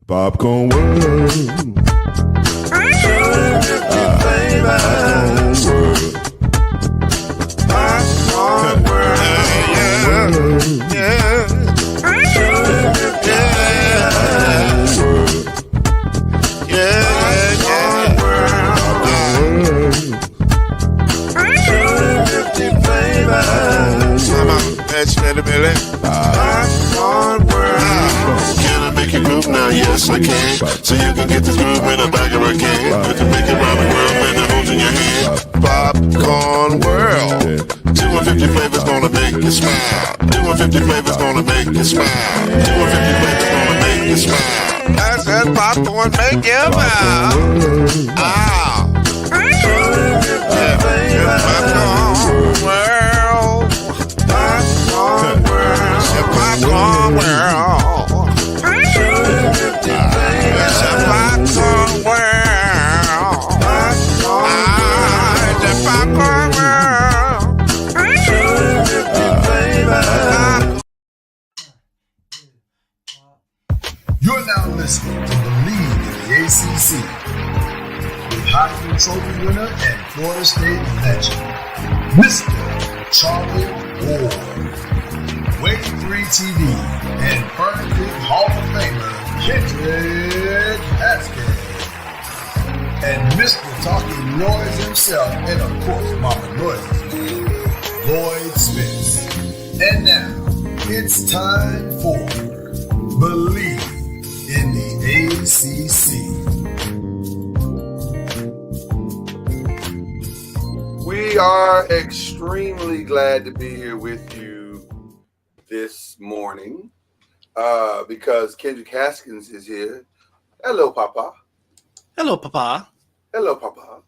Popcorn World. Popcorn World. Can I make you groove now? Yes, I can. So you can get this groove in the back of a can. You can make it round the world when it holds in your hand. Popcorn World. 250 flavors gonna make you smile. 250 flavors gonna make you smile. 250 flavors gonna make you smile. That's that popcorn make you smile. Ah. 250 flavors. Popcorn World. Popcorn World. Popcorn World. It's a popcorn world. It's a popcorn world. You're now listening to Bleav in the ACC with Heisman Trophy winner and Florida State legend, Mr. Charlie Ward, Wave 3 TV, and Fern Creek Hall of Famer Kendrick Haskins, and Mr. Talking Noise himself, and of course Mama Noise's man, Lloyd Spence. And now, it's time for Bleav in the ACC. We are extremely glad to be here with you this morning because Kendrick Haskins is here. Hello, Papa. Hello, Papa. Hello, Papa.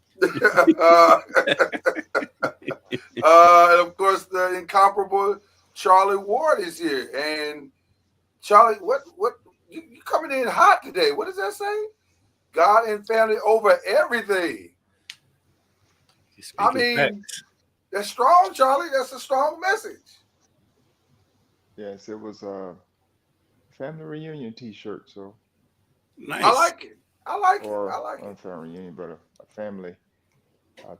And of course, the incomparable Charlie Ward is here. And Charlie, what you coming in hot today? What does that say? God and family over everything. I mean, facts. That's strong, Charlie. That's a strong message. Yes, it was a family reunion T-shirt. So nice. I like it. I like it. Not a family reunion, but a family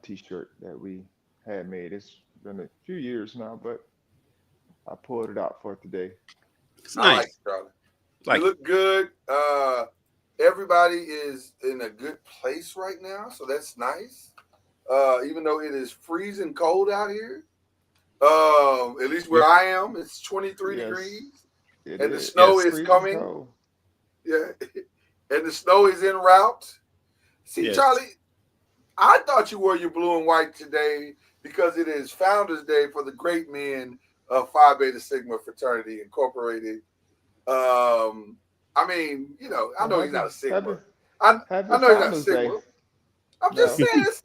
T-shirt that we had made. It's been a few years now, but I pulled it out for today. It's nice. I like it, Charlie. You look good. Everybody is in a good place right now, so that's nice. Even though it is freezing cold out here, at least where I am, it's 23 degrees, and the snow is coming. Cold. Yeah, and the snow is en route. See, Charlie, I thought you wore your blue and white today because it is Founders Day for the great men of Phi Beta Sigma Fraternity Incorporated. I mean, you know, I know he's not a Sigma. I know he's not a Sigma. I'm just saying it's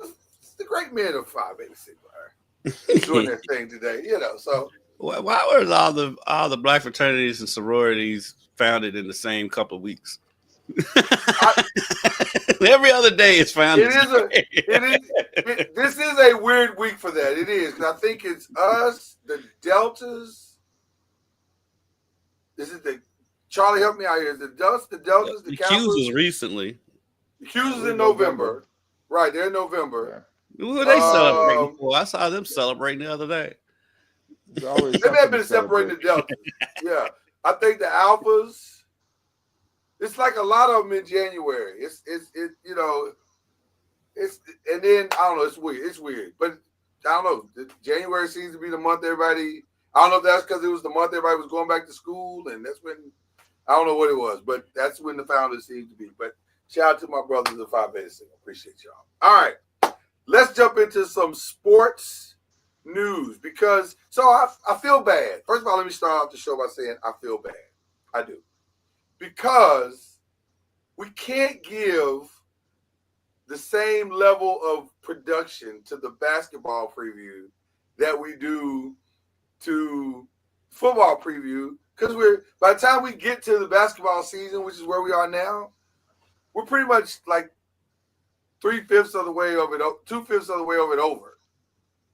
the great men of Phi Beta Sigma doing their thing today, you know. So why were all the black fraternities and sororities founded in the same couple of weeks? Every other day it's founded. This is a weird week for that. It is. I think it's us, the Deltas. This is the Charlie, help me out here. The Deltas, the Qs was recently. The Qs is in November. Right, they're in November. Who were they celebrating for? I saw them celebrating the other day. They may have been celebrating the Deltas. Yeah. I think the Alphas, it's like a lot of them in January. It's you know, it's and then I don't know, it's weird. But I don't know. January seems to be the month everybody, I don't know if that's because it was the month everybody was going back to school, and that's when I don't know what it was, but that's when the Founders seemed to be. But shout out to my brothers of Phi Beta Sigma. Appreciate y'all. All right. Let's jump into some sports news because I feel bad. First of all, let me start off the show by saying I feel bad. I do. Because we can't give the same level of production to the basketball preview that we do to football preview because by the time we get to the basketball season, which is where we are now, we're pretty much like 3/5 of the way over it, 2/5 of the way over.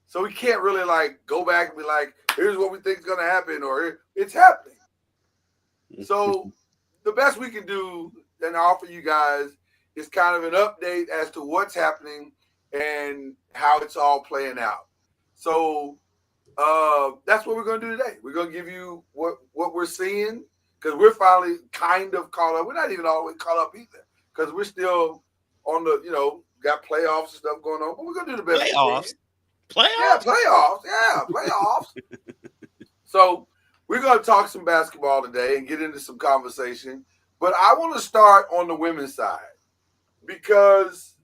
So we can't really like go back and be like, here's what we think is going to happen, or it's happening. So the best we can do and offer you guys is kind of an update as to what's happening and how it's all playing out. So that's what we're going to do today. We're going to give you what we're seeing because we're finally kind of caught up. We're not even all the way caught up either because we're still on the, got playoffs and stuff going on. But we're going to do the best we can. Playoffs? Yeah, playoffs. So we're going to talk some basketball today and get into some conversation. But I want to start on the women's side because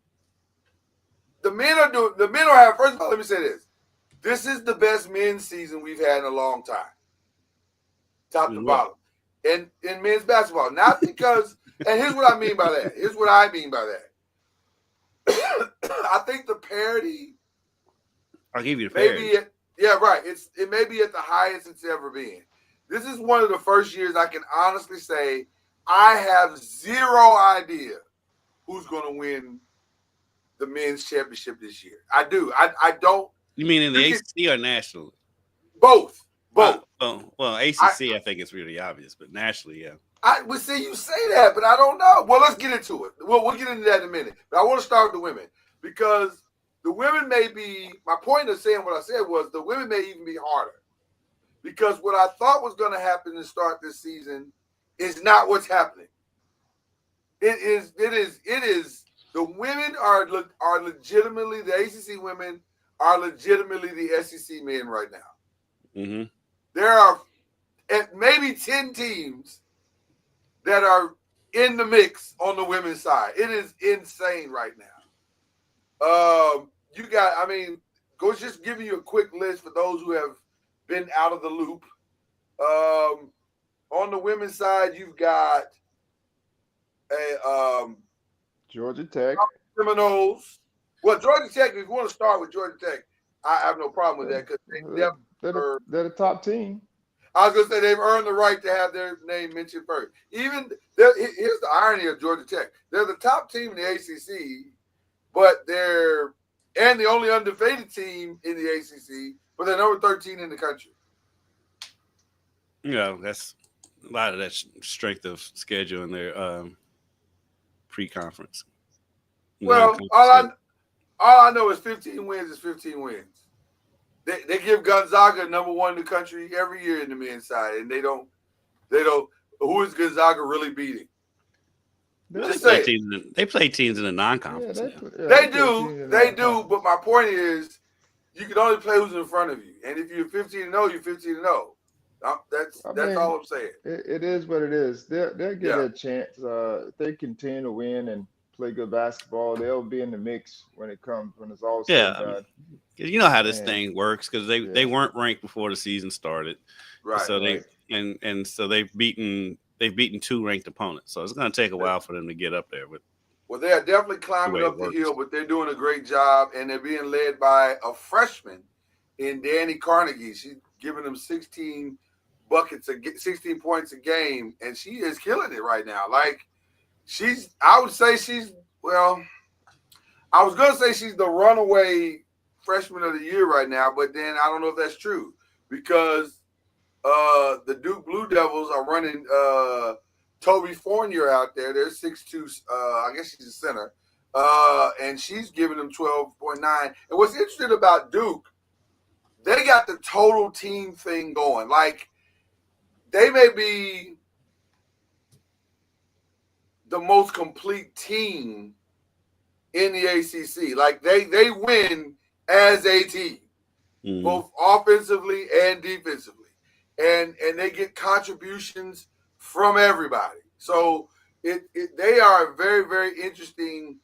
the men are having, first of all, let me say this. This is the best men's season we've had in a long time. Top to bottom. In men's basketball. Not because, and here's what I mean by that. I think the parity. I'll give you the parity. Right. It may be at the highest it's ever been. This is one of the first years I can honestly say I have zero idea who's going to win the men's championship this year. I do. I don't. You mean in the ACC or nationally? Both. Well, ACC, I think it's really obvious, but nationally, yeah. We see you say that, but I don't know. Well, let's get into it. We'll get into that in a minute. But I want to start with the women because the women may be, my point of saying what I said was the women may even be harder because what I thought was going to happen to start this season is not what's happening. It is. The women are legitimately, the ACC women are legitimately the SEC men right now. Mm-hmm. There are maybe 10 teams that are in the mix on the women's side. It is insane right now. Go just giving you a quick list for those who have been out of the loop. On the women's side, you've got Georgia Tech. Seminoles. Well, Georgia Tech, if you want to start with Georgia Tech, I have no problem with that because they're the top team. I was going to say they've earned the right to have their name mentioned first. Here's the irony of Georgia Tech. They're the top team in the ACC, but they're the only undefeated team in the ACC, but they're number 13 in the country. That's a lot of that strength of schedule in their pre-conference. Well, all I know is 15 wins is 15 wins. They give Gonzaga number one in the country every year in the men's side, and they don't. Who is Gonzaga really beating? They play teams in the non-conference. They do. But my point is, you can only play who's in front of you, and if you're 15-0, you're 15-0. That's all I'm saying. It is what it is. They'll get a chance. If they continue to win and play good basketball, they'll be in the mix when it's all said and done. You know how this thing works because they weren't ranked before the season started, right? So so they've beaten 2 ranked opponents. So it's going to take a while for them to get up there. Well, they are definitely climbing up the hill, but they're doing a great job, and they're being led by a freshman in Danny Carnegie. She's giving them 16 points a game, and she is killing it right now. Like I was going to say she's the runaway freshman of the year right now, but then I don't know if that's true because the Duke Blue Devils are running Toby Fournier out there. They're 6'2", I guess she's a center, and she's giving them 12.9. And what's interesting about Duke, they got the total team thing going. Like they may be the most complete team in the ACC. Like they win as a team, both offensively and defensively. And they get contributions from everybody. So they are a very, very interesting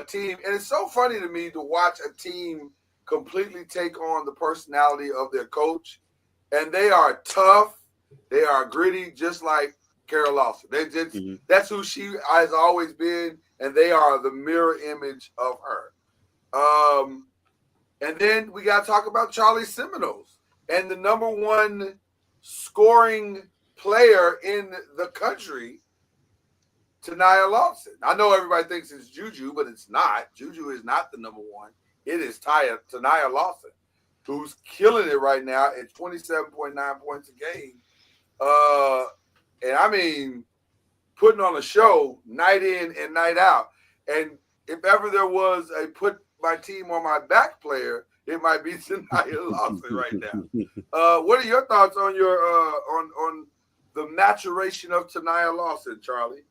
team. And it's so funny to me to watch a team completely take on the personality of their coach. And they are tough. They are gritty, just like Carol Lawson. That's who she has always been, and they are the mirror image of her. And then we got to talk about Charlie Seminoles and the number one scoring player in the country, Tanaya Lawson. I know everybody thinks it's Juju, but it's not. Juju is not the number one. It is Tanaya Lawson, who's killing it right now at 27.9 points a game. And I mean, putting on a show night in and night out. And if ever there was a put my team on my back player, it might be Tanaya Lawson right now. What are your thoughts on your on the maturation of Tanaya Lawson, Charlie?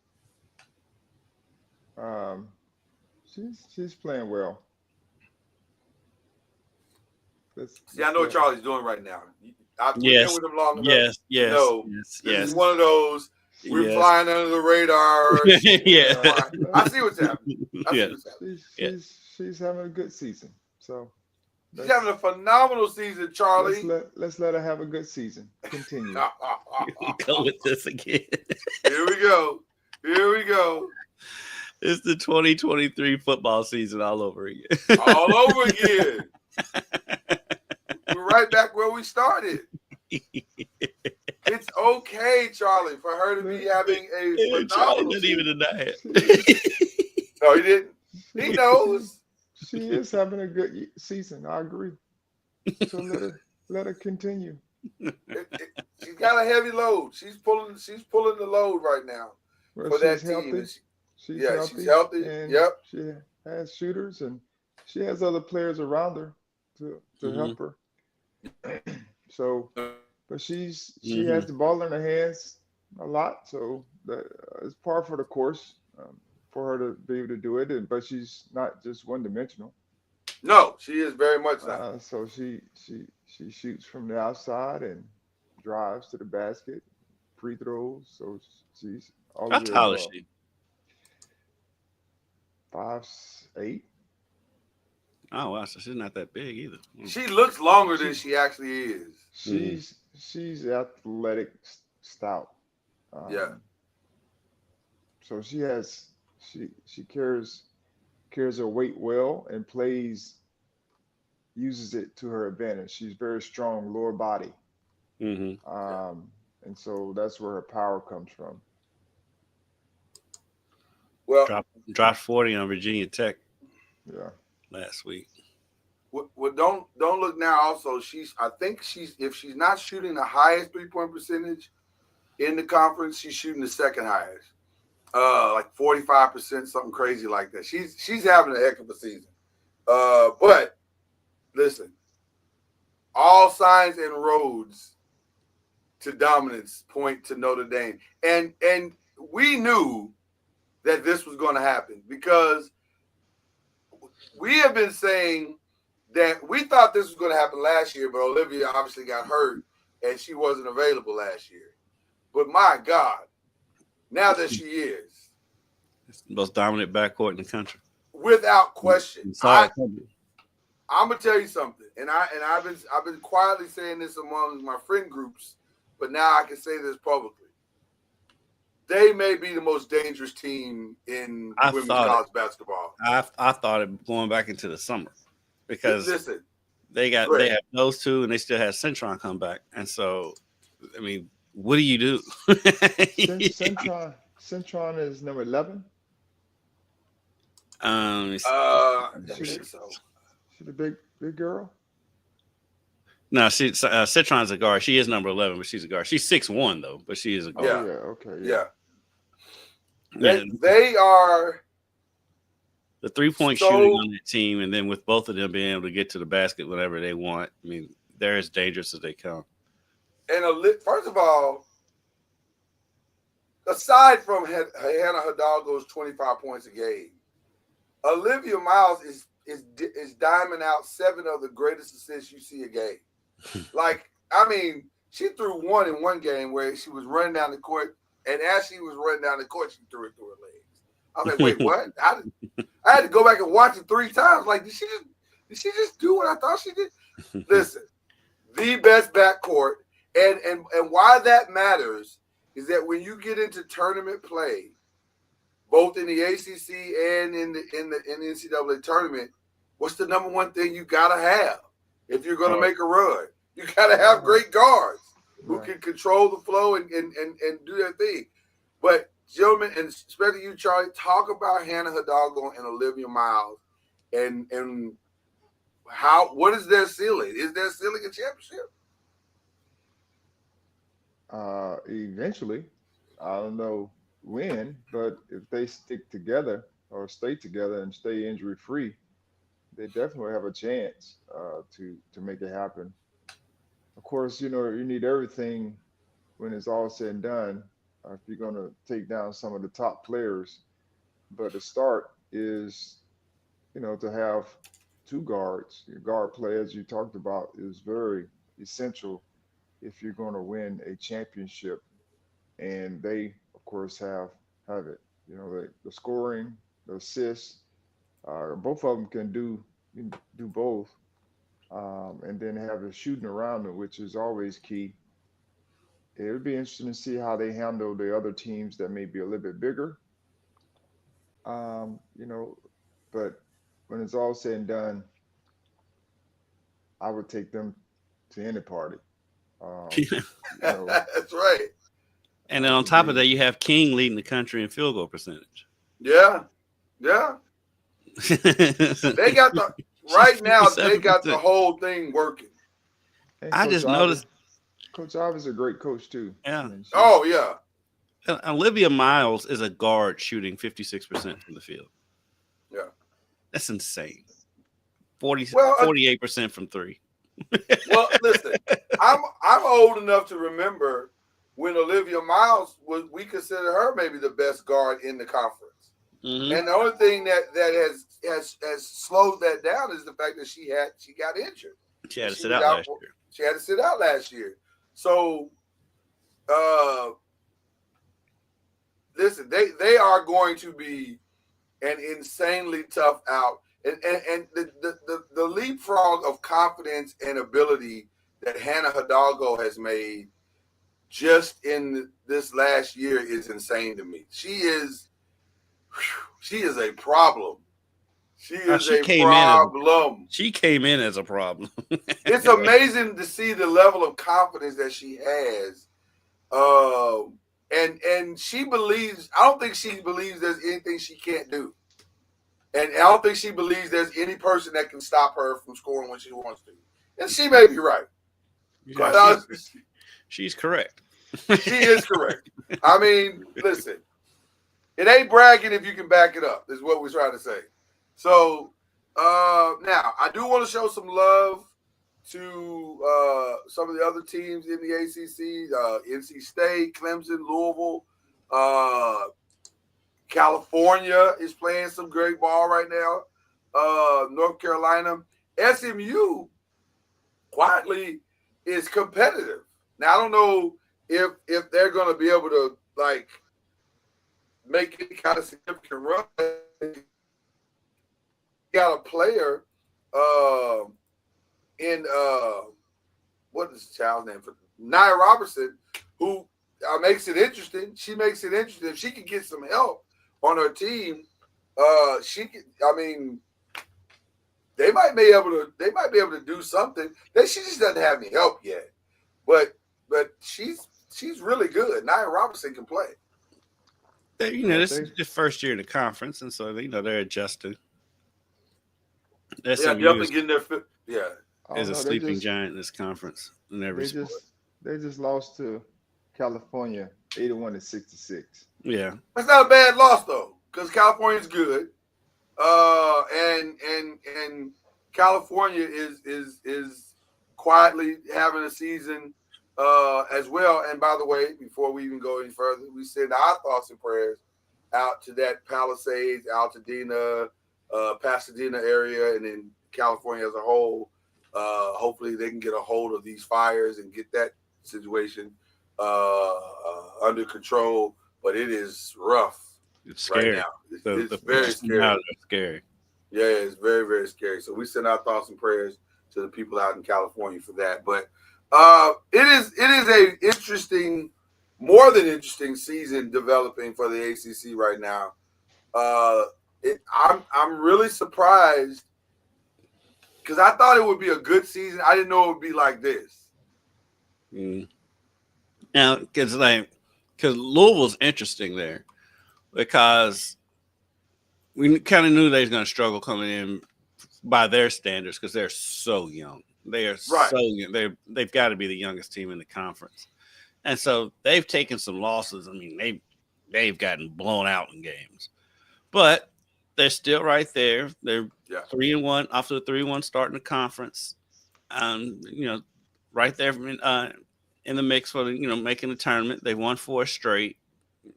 She's playing well. I know what Charlie's doing right now. I've been with him long enough. Yes. This is one of those. We're flying under the radar. I see what's happening. She's having a good season. So she's having a phenomenal season, Charlie. Let's let her have a good season. Continue. Go with this again. Here we go. It's the 2023 football season all over again. All over again. We're right back where we started. It's okay, Charlie, for her to be having a phenomenal Charlie didn't even deny it. No, he didn't. He knows. She is having a good season. I agree. So let her continue. She's got a heavy load. She's pulling the load right now for that team. She's healthy. She's healthy. And yep. She has shooters and she has other players around her to help her. So, but she has the ball in her hands a lot. So that it's par for the course for her to be able to do it. But she's not just one dimensional. No, she is very much not. So she shoots from the outside and drives to the basket, free throws. So she's all. How tall is she? 5'8". Oh wow, so she's not that big either. She looks longer than she actually is. She's athletic, stout. So she carries her weight well and uses it to her advantage. She's very strong lower body. And so that's where her power comes from. Well, dropped 40 on Virginia Tech. Yeah. Last week. Well, don't look now. Also, I think if she's not shooting the highest 3-point percentage in the conference, she's shooting the second highest, like 45%, something crazy like that. She's having a heck of a season. But listen, all signs and roads to dominance point to Notre Dame, and we knew that this was going to happen because we have been saying that we thought this was going to happen last year, but Olivia obviously got hurt and she wasn't available last year. But my God, now that she is, it's the most dominant backcourt in the country, without question. I'm gonna tell you something, and I've been quietly saying this among my friend groups, but now I can say this publicly. They may be the most dangerous team in women's college basketball. I thought it going back into the summer because they have those two and they still have Centron come back. And so, I mean, what do you do? Centron is number 11. She's a big girl. No, Citron's a guard. She is number 11, but she's a guard. She's 6'1", though, but she is a guard. Yeah. They are the 3-point shooting on that team, and then with both of them being able to get to the basket whenever they want. I mean, they're as dangerous as they come. And first of all, aside from Hannah Hidalgo's 25 points a game, Olivia Miles is diming out 7 of the greatest assists you see a game. Like, I mean, she threw one in one game where she was running down the court, and as she was running down the court, she threw it through her legs. I was like, wait, what? I had to go back and watch it 3 times. Like, did she just do what I thought she did? Listen, the best backcourt, and why that matters is that when you get into tournament play, both in the ACC and in the NCAA tournament, what's the number one thing you gotta have if you're gonna make a run? You gotta have great guards who can control the flow and do their thing. But gentlemen, and especially you, Charlie, talk about Hannah Hidalgo and Olivia Miles and what is their ceiling? Is their ceiling a championship? Eventually. I don't know win, but if they stick together or stay together and stay injury free, they definitely have a chance to make it happen. Of course, you need everything when it's all said and done. If you're going to take down some of the top players, but the start is, to have two guards. Your guard play, as you talked about, is very essential if you're going to win a championship. And they, of course, have it. The scoring, the assists, both of them can do both, and then have the shooting around them, which is always key. It'll be interesting to see how they handle the other teams that may be a little bit bigger. Um, you know, but when it's all said and done, I would take them to any party. Um, you know, That's right. And then on to top of that, be you have King leading the country in field goal percentage. Yeah, yeah. They got the right now. They got the 57%. whole thing working. and I just noticed, Coach Ives is a great coach too. I yeah, mean, Oh yeah, Olivia Miles is a guard shooting 56% from the field. yeah. That's insane. 40, Well, 48% from three. well. Listen, I'm old enough to remember when Olivia Miles was. We consider her maybe the best guard in the conference. Mm-hmm. And the only thing that has slowed that down is the fact that she got injured. She had to She sit was out out. last year. She had to sit out last year. So, listen, they are going to be an insanely tough out, and the leapfrog of confidence and ability that Hannah Hidalgo has made just in this last year is insane to me. She is a problem. She is She a came problem. She came in as a problem. It's amazing to see the level of confidence that she has. And she believes, I don't think she believes there's anything she can't do. And I don't think she believes there's any person that can stop her from scoring when she wants to. And she may be right. Yeah, she's correct. She is correct. I mean, listen, it ain't bragging if you can back it up, is what we're trying to say. So now I do want to show some love to some of the other teams in the ACC, NC State, Clemson, Louisville. California is playing some great ball right now. North Carolina. SMU quietly is competitive. Now, I don't know if they're going to be able to, like, make any kind of significant run. Got a player in what is the child's name? For Nia Robertson, who makes it interesting. She makes it interesting. If she can get some help on her team, she can. I mean, they might be able to do something. She just doesn't have any help yet, but she's really good. Nia Robertson can play. This is the first year in the conference, and so they're adjusting. Yeah, definitely getting their fit. Yeah, is a sleeping giant in this conference in every sport. They just lost to California 81-66. Yeah, that's not a bad loss though, because California's good, and California is quietly having a season as well. And by the way, before we even go any further, we send our thoughts and prayers out to that Palisades, Altadena, Pasadena area, and then California as a whole. Hopefully they can get a hold of these fires and get that situation under control. But it is rough. It's scary. Right now. It's very scary. Scary. Yeah, it's very, very scary. So we send our thoughts and prayers to the people out in California for that. But it is a interesting, more than interesting season developing for the ACC right now. I'm really surprised because I thought it would be a good season. I didn't know it would be like this. Now, because Louisville's interesting there because we kind of knew they was going to struggle coming in by their standards because they're so young. They are so young. They've got to be the youngest team in the conference, and so they've taken some losses. I mean, they've gotten blown out in games, but they're still right there. They're 3-1 off to a 3-1 start in the conference. You know, right there in the mix for making the tournament. They won 4 straight.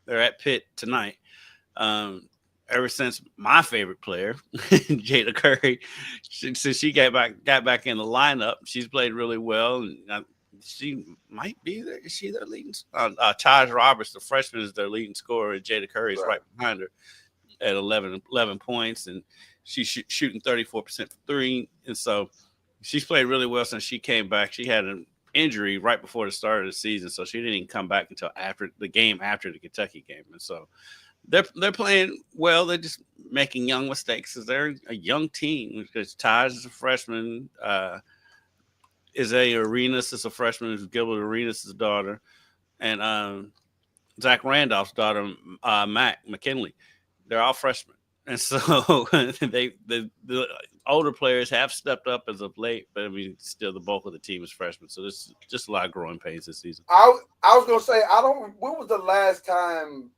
They're at Pitt tonight. Ever since my favorite player, Jada Curry, since she got back in the lineup, she's played really well, and she might be there. Is she their leading? Taj Roberts, the freshman, is their leading scorer, and Jada Curry is right behind her at 11 points, and she's shooting 34% for 3, and so she's played really well since she came back. She had an injury right before the start of the season, so she didn't even come back until after the Kentucky game, and so they're playing well. They're just making young mistakes because they're a young team. Because Taj is a freshman, Isaiah Arenas is a freshman, who's Gilbert Arenas' daughter, and Zach Randolph's daughter, Mac McKinley. They're all freshmen, and so the older players have stepped up as of late, but I mean, still the bulk of the team is freshmen. So there's just a lot of growing pains this season. I was gonna say, when was the last time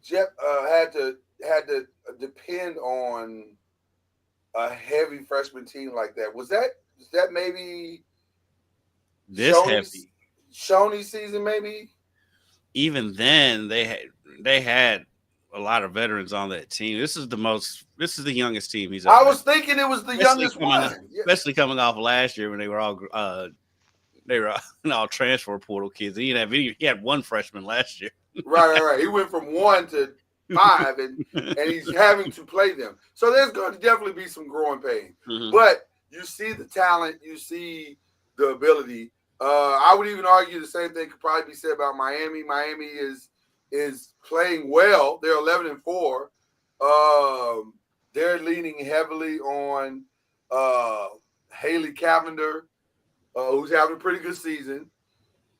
Jeff had to depend on a heavy freshman team like that? Was that maybe this heavy Shoney's season? Maybe even then they had a lot of veterans on that team. This is the youngest team he's. I was thinking it was the youngest one, especially coming off last year when they were all transfer portal kids. He had one freshman last year. Right. He went from 1 to 5, and he's having to play them. So there's going to definitely be some growing pain. Mm-hmm. But you see the talent, you see the ability. I would even argue the same thing could probably be said about Miami. Miami is playing well. They're 11-4. They're leaning heavily on Haley Cavender, who's having a pretty good season.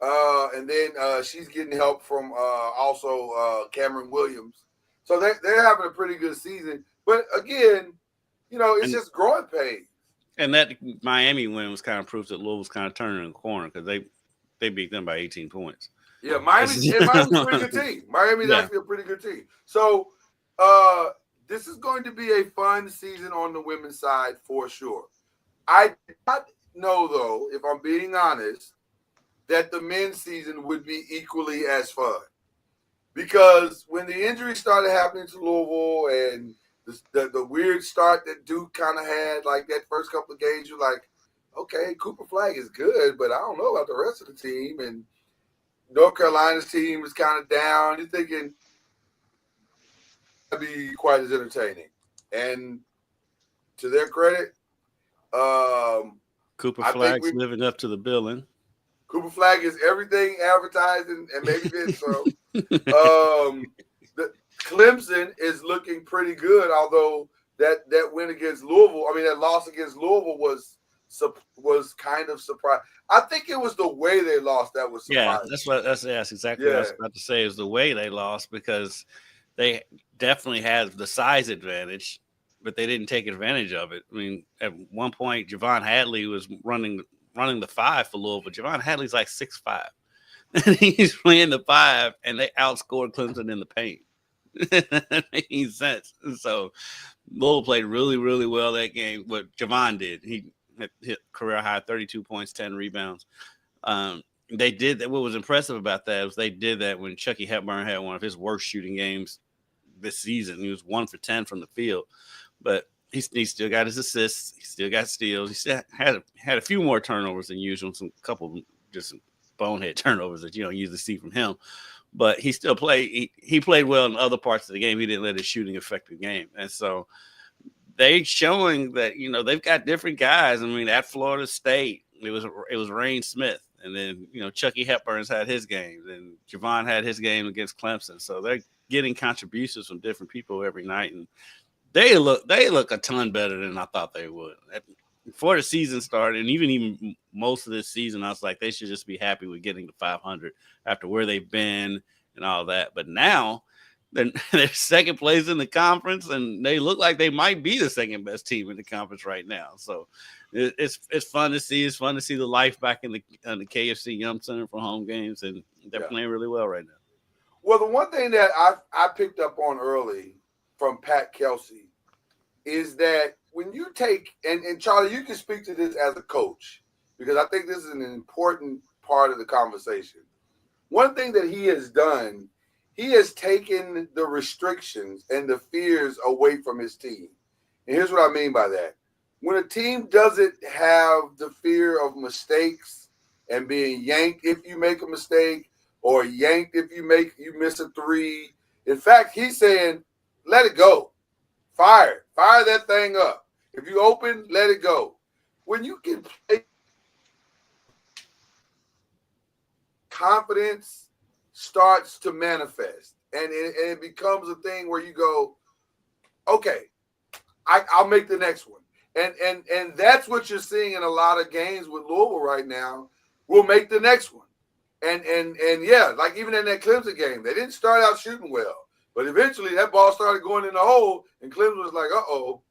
And then she's getting help from also Cameron Williams. So they're having a pretty good season. But again, it's just growing pains. And that Miami win was kind of proof that Louisville's kind of turning the corner because they beat them by 18 points. Yeah, Miami's a pretty good team. Miami's actually a pretty good team. So this is going to be a fun season on the women's side for sure. I did not know, though, if I'm being honest, that the men's season would be equally as fun. Because when the injuries started happening to Louisville and the weird start that Duke kind of had, like that first couple of games, you're like, okay, Cooper Flag is good, but I don't know about the rest of the team. And North Carolina's team is kind of down. You're thinking that'd be quite as entertaining. And to their credit, Cooper Flag's living up to the billing. Cooper Flag is everything advertised and maybe then so. The Clemson is looking pretty good, although that win against Louisville, that loss against Louisville was kind of surprising. I think it was the way they lost that was surprising. Yeah, that's exactly what I was about to say, is the way they lost, because they definitely had the size advantage, but they didn't take advantage of it. I mean, at one point, Javon Hadley was running the 5 for Louisville. Javon Hadley's like 6'5". And he's playing the 5, and they outscored Clemson in the paint. That makes sense. So Louisville played really, really well that game. What Javon did, he hit career high 32 points, 10 rebounds. They did that. What was impressive about that was they did that when Chucky Hepburn had one of his worst shooting games this season. He was 1 for 10 from the field, but he still got his assists. He still got steals. He still had a few more turnovers than usual. Some bonehead turnovers that you don't usually see from him. But he still played. He played well in other parts of the game. He didn't let his shooting affect the game. And so they showing that, they've got different guys. I mean, at Florida State, it was Rain Smith. And then, Chucky Hepburn's had his games, and Javon had his game against Clemson. So they're getting contributions from different people every night. And they look a ton better than I thought they would. Before the season started, and even most of this season, I was like, they should just be happy with getting to 500 after where they've been and all that. But now They're second place in the conference, and they look like they might be the second best team in the conference right now. So it's fun to see. It's fun to see the life back in the KFC Yum Center for home games, and they're playing really well right now. Well, the one thing that I picked up on early from Pat Kelsey is that when you take and Charlie, you can speak to this as a coach because I think this is an important part of the conversation. One thing that he has done, he has taken the restrictions and the fears away from his team. And here's what I mean by that. When a team doesn't have the fear of mistakes and being yanked if you make a mistake or yanked if you miss a three. In fact, he's saying, let it go. Fire that thing up. If you open, let it go. When you can play, confidence starts to manifest, and it becomes a thing where you go, okay, I'll make the next one, and that's what you're seeing in a lot of games with Louisville right now. We'll make the next one, and yeah, like even in that Clemson game, they didn't start out shooting well, but eventually that ball started going in the hole, and Clemson was like, uh-oh,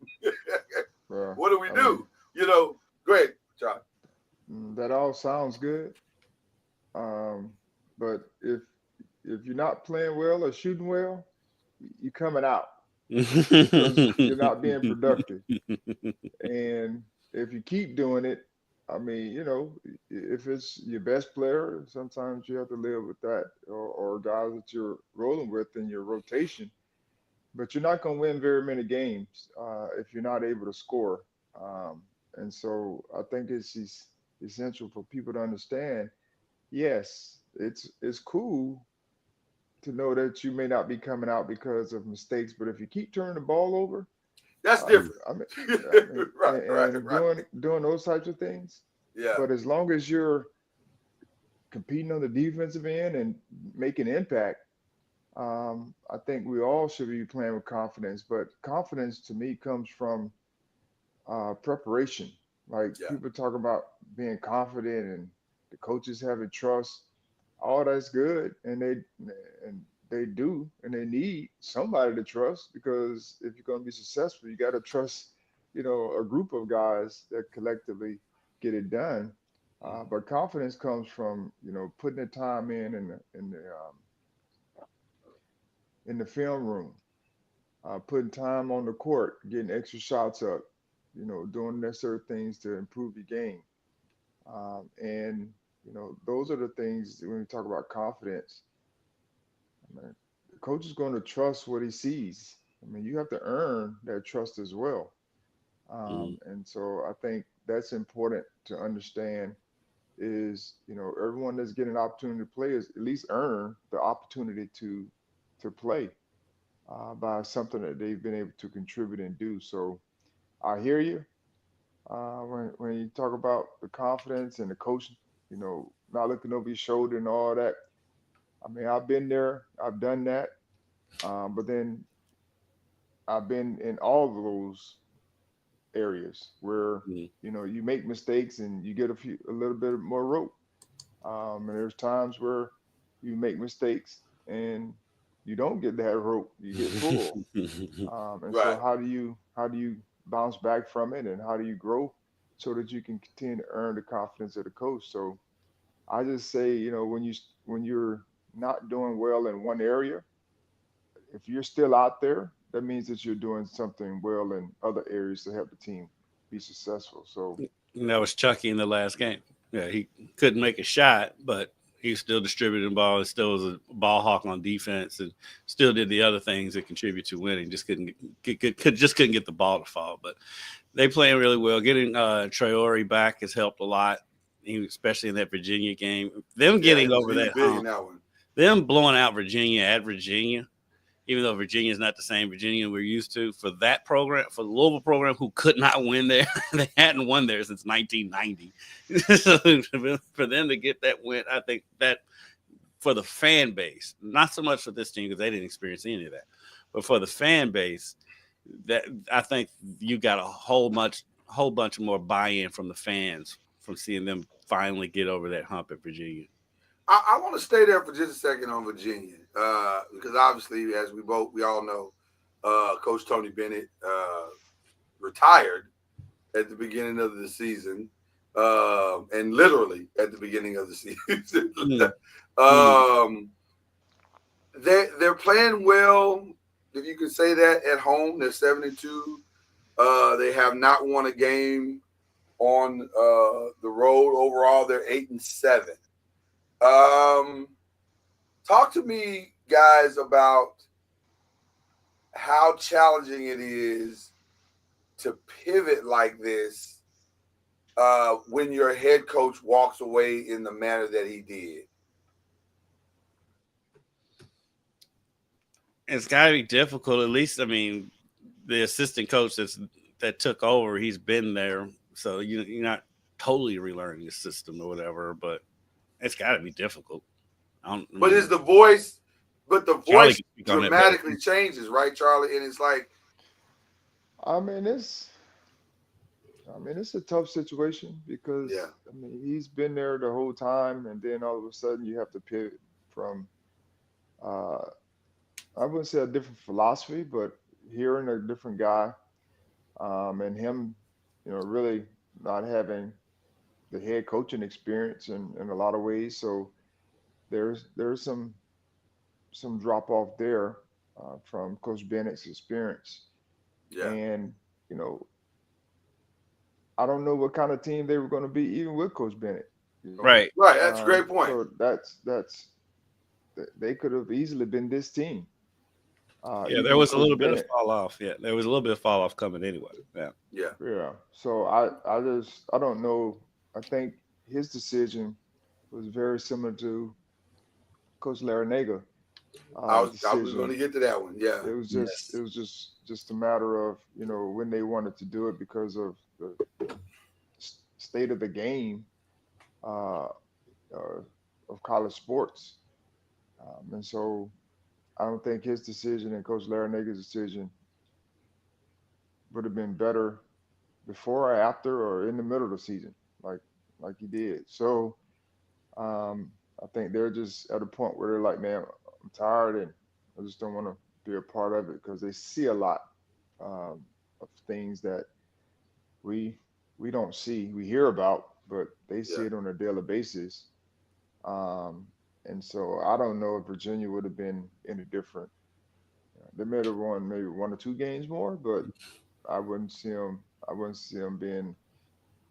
what do we do? Go ahead, John. That all sounds good. But if you're not playing well or shooting well, you're coming out because you're not being productive. And if you keep doing it, I mean, if it's your best player, sometimes you have to live with that, or guys that you're rolling with in your rotation. But you're not going to win very many games if you're not able to score. And so I think it's essential for people to understand. Yes, it's cool to know that you may not be coming out because of mistakes, but if you keep turning the ball over, that's different. Right. Doing those types of things. Yeah. But as long as you're competing on the defensive end and making impact, I think we all should be playing with confidence. But confidence to me comes from preparation. Like people talk about being confident and the coaches having trust. All that's good, and they do, and they need somebody to trust, because if you're going to be successful, you got to trust, a group of guys that collectively get it done. But confidence comes from putting the time in the film room, putting time on the court, getting extra shots up, doing necessary things to improve your game. And those are the things when we talk about confidence. I mean, the coach is going to trust what he sees. I mean, you have to earn that trust as well. And so I think that's important to understand is, everyone that's getting an opportunity to play is at least earn the opportunity to play by something that they've been able to contribute and do. So I hear you. When you talk about the confidence and the coach, not looking over your shoulder and all that. I mean, I've been there, I've done that, but then I've been in all of those areas where you make mistakes and you get a little bit more rope. And there's times where you make mistakes and you don't get that rope, you get full. So how do you bounce back from it, and how do you grow so that you can continue to earn the confidence of the coach? So I just say, when you're not doing well in one area, if you're still out there, that means that you're doing something well in other areas to help the team be successful. So that was Chucky in the last game. Yeah, he couldn't make a shot, but he still distributed the ball. He still was a ball hawk on defense, and still did the other things that contribute to winning. Just couldn't get the ball to fall. But they playing really well. Getting Traore back has helped a lot, especially in that Virginia game. Them getting over that hump, them blowing out Virginia at Virginia, even though Virginia is not the same Virginia we're used to, for that program, for the Louisville program, who could not win there. They hadn't won there since 1990. So for them to get that win, I think that for the fan base, not so much for this team because they didn't experience any of that, but for the fan base, that I think you got a whole bunch more buy-in from the fans from seeing them finally get over that hump at Virginia. I want to stay there for just a second on Virginia because obviously, as we all know, Coach Tony Bennett retired at the beginning of the season, and literally at the beginning of the season. They're playing well, if you can say that, at home. They're 7-2. They have not won a game on the road. Overall, they're 8-7. Talk to me, guys, about how challenging it is to pivot like this when your head coach walks away in the manner that he did. It's got to be difficult. At least, I mean, the assistant coach that took over, he's been there, so you're not totally relearning the system or whatever. But it's got to be difficult. But is the voice? But the Charlie voice dramatically changes, right, Charlie? And it's like, I mean, it's a tough situation because I mean he's been there the whole time, and then all of a sudden you have to pivot from I wouldn't say a different philosophy, but hearing a different guy, and him, really not having the head coaching experience in a lot of ways. So there's some drop off there from Coach Bennett's experience. yeah, And I don't know what kind of team they were going to be, even with Coach Bennett. right. That's a great point. So they could have easily been this team. Yeah, there was a little bit of fall off. Yeah, there was a little bit of fall off coming anyway. Yeah. So I don't know. I think his decision was very similar to Coach Larinaga. I was going to get to that one. Yeah, it was just a matter of when they wanted to do it because of the state of the game of college sports, and so I don't think his decision and Coach Larinaga's decision would have been better before or after or in the middle of the season, like he did. So I think they're just at a point where they're like, man, I'm tired and I just don't want to be a part of it because they see a lot of things that we don't see. We hear about, but they see it on a daily basis. And so I don't know if Virginia would have been any different. They may have won maybe 1 or 2 games more, but I wouldn't see them being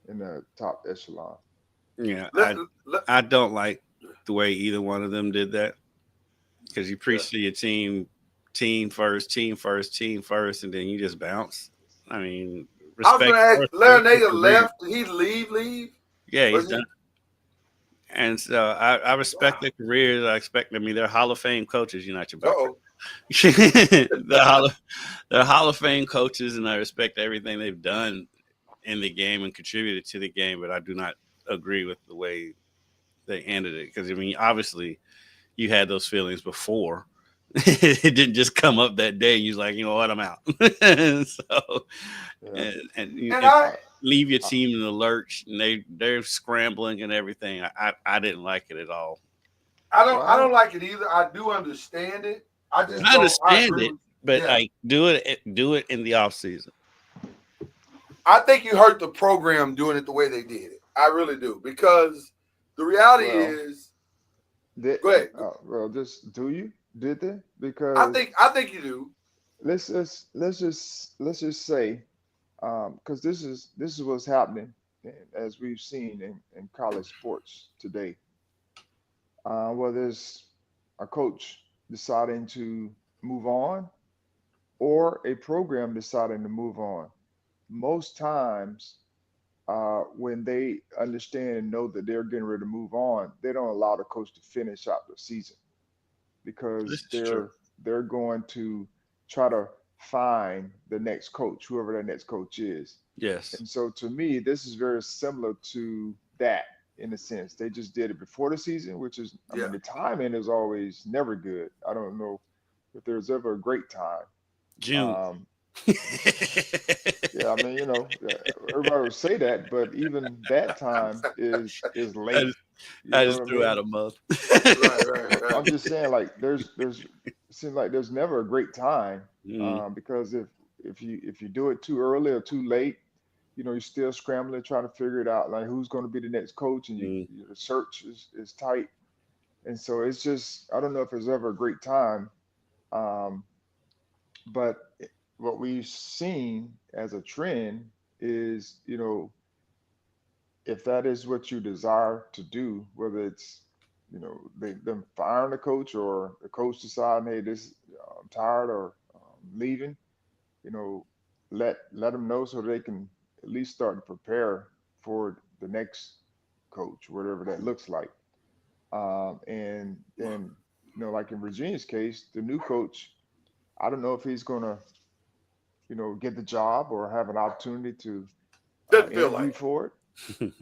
in the top echelon. Yeah, I don't like the way either one of them did that because you preach to your team first, and then you just bounce. I mean, respect. I was going to ask, Larinaga left. Did he leave? Yeah, he's done. And so I respect their careers. I expect them. I mean, they're Hall of Fame coaches. You're not your background. They're Hall of Fame coaches, and I respect everything they've done in the game and contributed to the game. But I do not agree with the way they ended it because I mean, obviously, you had those feelings before. It didn't just come up that day. You was like, you know what, I'm out. So, and leave your team in the lurch, and they're scrambling and everything. I didn't like it at all. I don't like it either. I do understand it. I understand it, but like do it in the off season. I think you hurt the program doing it the way they did it. I really do because the reality is. Go ahead. Well, did they? Because I think you do. Let's just say, because this is what's happening as we've seen in college sports today. Whether it's a coach deciding to move on or a program deciding to move on, most times when they understand and know that they're getting ready to move on, they don't allow the coach to finish out the season because they're going to try to find the next coach, whoever that next coach is. Yes. And so to me, this is very similar to that in a sense. They just did it before the season, which is, I mean, the timing is always never good. I don't know if there's ever a great time. June. Yeah, I mean, everybody would say that, but even that time is late. You I know just what I threw mean? out a month. Right. I'm just saying, like, it seems like there's never a great time, Mm, because if you do it too early or too late, you're still scrambling, trying to figure it out, like who's going to be the next coach, and mm, the search is tight, and so it's just I don't know if there's ever a great time, um, but what we've seen as a trend is, if that is what you desire to do, whether it's them firing the coach or the coach deciding, hey, this I'm tired or leaving, you know, let them know so they can at least start to prepare for the next coach, whatever that looks like. And then, like in Virginia's case, the new coach, I don't know if he's going to, get the job or have an opportunity to Doesn't feel interview like for it.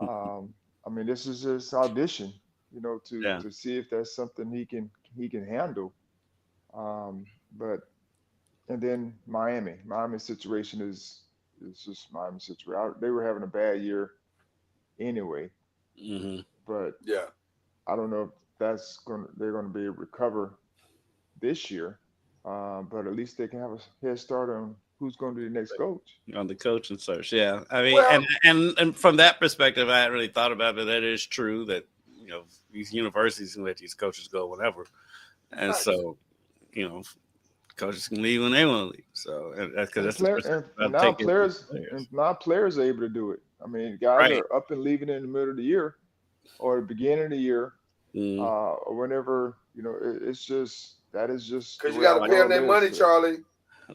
I mean, this is his audition, to yeah. to see if that's something he can handle. Um, but and then Miami's situation is just Miami's situation. They were having a bad year anyway, Hmm. but yeah. I don't know if they're gonna be able to recover this year. But at least they can have a head start on who's going to be the next coach. On the coaching search, yeah. I mean, Well, and from that perspective, I hadn't really thought about it. That is true that these universities can let these coaches go whenever, and facts. so you know coaches can leave when they want to leave. So because And that's the player perspective and I'm now taking from players and players, now players are able to do it. I mean, guys right? are up and leaving in the middle of the year or the beginning of the year, Mm. or whenever. It's just that is just the Because you way got our to pay them world their is. money, So Charlie.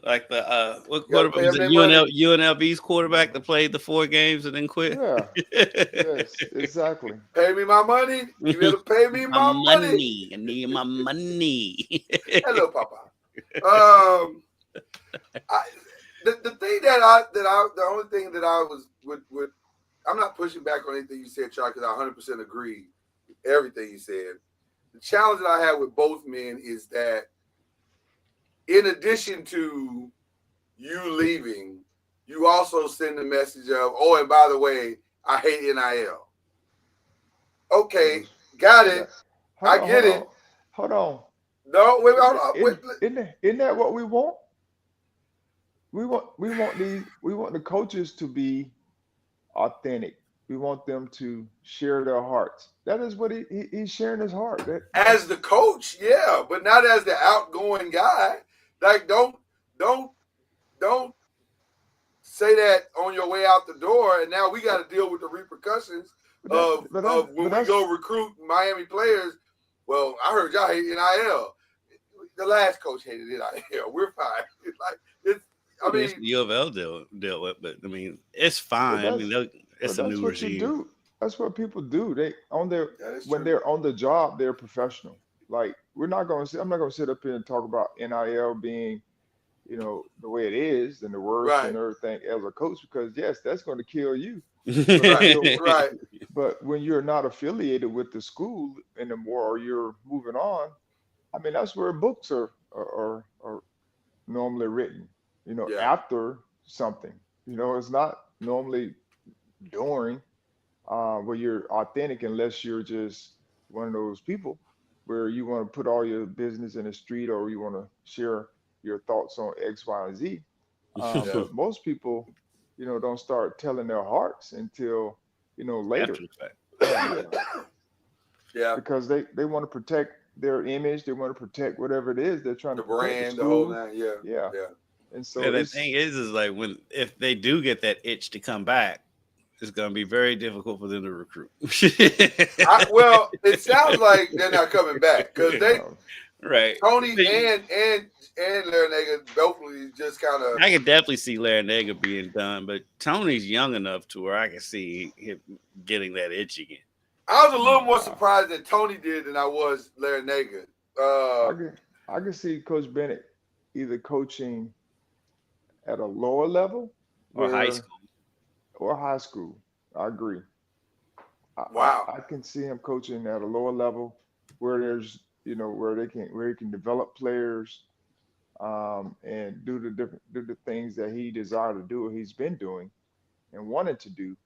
Like the what You got to quarterback pay was them it? their money. UNLV's quarterback that played the 4 games and then quit. yeah, yes, exactly. Pay me my money. You better pay me My my money. money, I need my money. Hello, Papa. Um, I, the thing the only thing that I was would I'm not pushing back on anything you said, Charlie, because I 100% agree with everything you said. The challenge that I have with both men is that in addition to you leaving, you also send the message of, oh, and by the way, I hate NIL. Well, Okay, got that, it. hold I on, get hold on, it. hold on. No, wait, Isn't hold that, on. Wait, isn't, isn't that what we want? We want the coaches to be authentic. We want them to share their hearts. That is what he's sharing his heart. as the coach, yeah, but not as the outgoing guy. Like, don't don't say that on your way out the door, and now we got to deal with the repercussions but that of but that of but when we that's go recruit Miami players. Well, I heard y'all hate NIL. The last coach hated NIL. We're fine. It's. I It's mean, the U of L deal with, but I mean, it's but fine. I mean, that's it's but a that's new what you regime. do. That's what people do. They on their that is when true. they're on the job, they're professional. Like I'm not gonna sit up here and talk about NIL being, the way it is and the worst Right, and everything as a coach, because yes, that's going to kill you. It's going to right, kill. right. But when you're not affiliated with the school anymore, or you're moving on, I mean, that's where books are normally written. Yeah. After something. It's not normally during, where you're authentic, unless you're just one of those people where you want to put all your business in the street, or you want to share your thoughts on X, Y, and Z. Yeah. But most people, don't start telling their hearts until, later. After the fact. Yeah, Yeah. because they want to protect their image. They want to protect whatever it is they're trying The to protect, the brand, the whole school. nine. Yeah. Yeah. Yeah. And Yeah, so the thing is like if they do get that itch to come back, it's going to be very difficult for them to recruit. Well, it sounds like they're not coming back because they um, Right. Tony and Larinaga both just kind of. I can definitely see Larinaga being done, but Tony's young enough to where I can see him getting that itch again. I was a little more nah, surprised that Tony did than I was Larinaga. I can see Coach Bennett either coaching at a lower level Or high where school. or high school. I agree. I, I, Wow. I can see him coaching at a lower level where there's where he can develop players, and do the things that he desired to do, or he's been doing and wanted to do,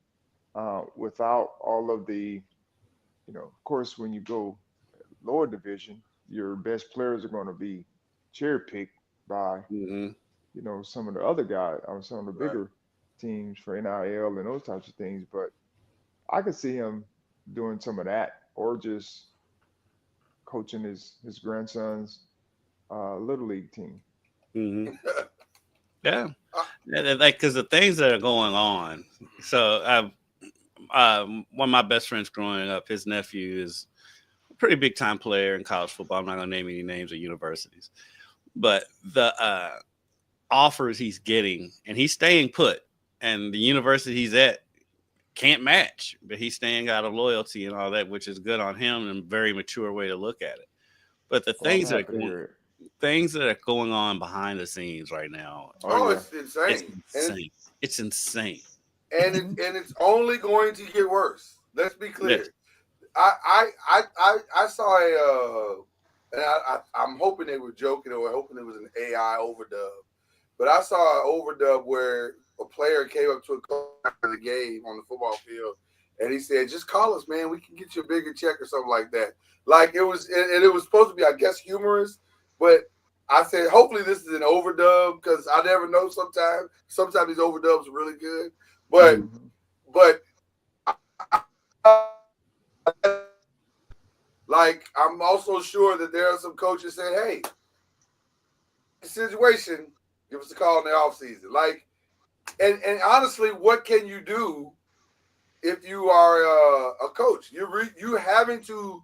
without all of the of course, when you go lower division, your best players are going to be cherry picked by, Mm-hmm. some of the other guys or some of the Right. bigger teams for NIL and those types of things. But I could see him doing some of that or just coaching his grandson's little league team. Mm-hmm. Yeah. Uh, Like, because the things that are going on. So, one of my best friends growing up, his nephew is a pretty big time player in college football. I'm not going to name any names of universities, but the offers he's getting, and he's staying put, and the university he's at can't match, but he's staying out of loyalty and all that, which is good on him and a very mature way to look at it. But the Well, I'm things that happy to hear it. are going on behind the scenes right now, Oh oh, yeah. it's it's insane, insane. It's insane. Hmm. and it's only going to get worse. Let's be clear. Yes. I saw and I'm hoping they were joking or hoping it was an AI overdub, but I saw an overdub where a player came up to a coach after the game on the football field, and he said, "Just call us, man. We can get you a bigger check or something like that." Like it was, and it was supposed to be, I guess, humorous, but I said, hopefully this is an overdub because I never know. Sometimes these overdubs are really good, but Mhm. Hmm. but. Like, I'm also sure that there are some coaches saying, hey, situation, give us a call in the offseason. Like, and honestly, what can you do if you are a coach? You having to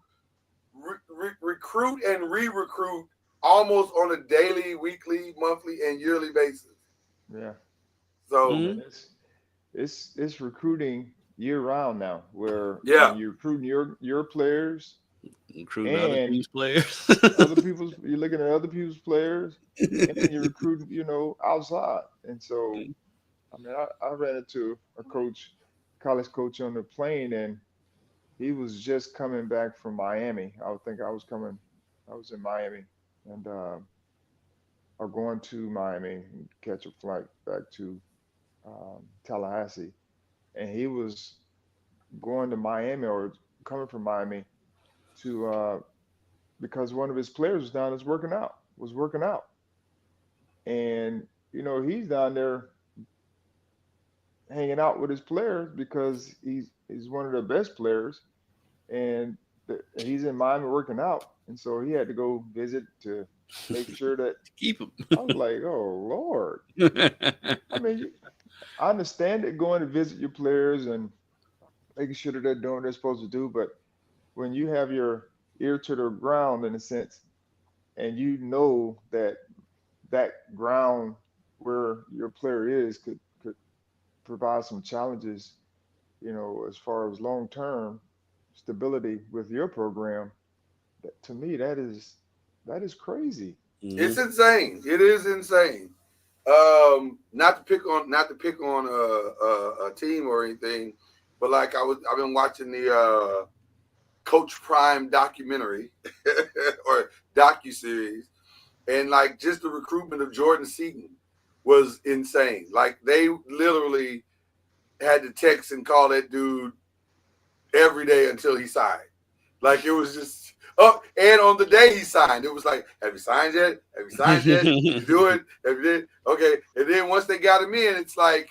recruit and re-recruit almost on a daily, weekly, monthly, and yearly basis. Yeah. I So, mean, it's recruiting year round now, where yeah. you're recruiting your players Recruiting other and teams' players. you're looking at other people's players and you're recruiting, outside. And so, I mean, I ran into a college coach on the plane, and he was just coming back from Miami. I would think I was in Miami, and or going to Miami and catch a flight back to Tallahassee. And he was going to Miami or coming from Miami to because one of his players was down was working out. And he's down there hanging out with his players because he's one of the best players, and he's in Miami working out, and so he had to go visit to make sure that. Keep them. I was like, oh Lord. I mean, I understand it going to visit your players and making sure that they're doing what they're supposed to do, but when you have your ear to the ground in a sense, and you know that that ground where your player is could provide some challenges, as far as long term stability with your program. To me, that is crazy. It's Mhm. insane. It is insane. Not to pick on a team or anything, but like I've been watching the Coach Prime documentary or docu series, and like just the recruitment of Jordan Seaton was insane. Like they literally had to text and call that dude every day until he signed. Like it was just up. And on the day he signed, it was like, "Have you signed yet? Have you signed yet? Did you do it? Have you did? Okay." And then once they got him in, it's like,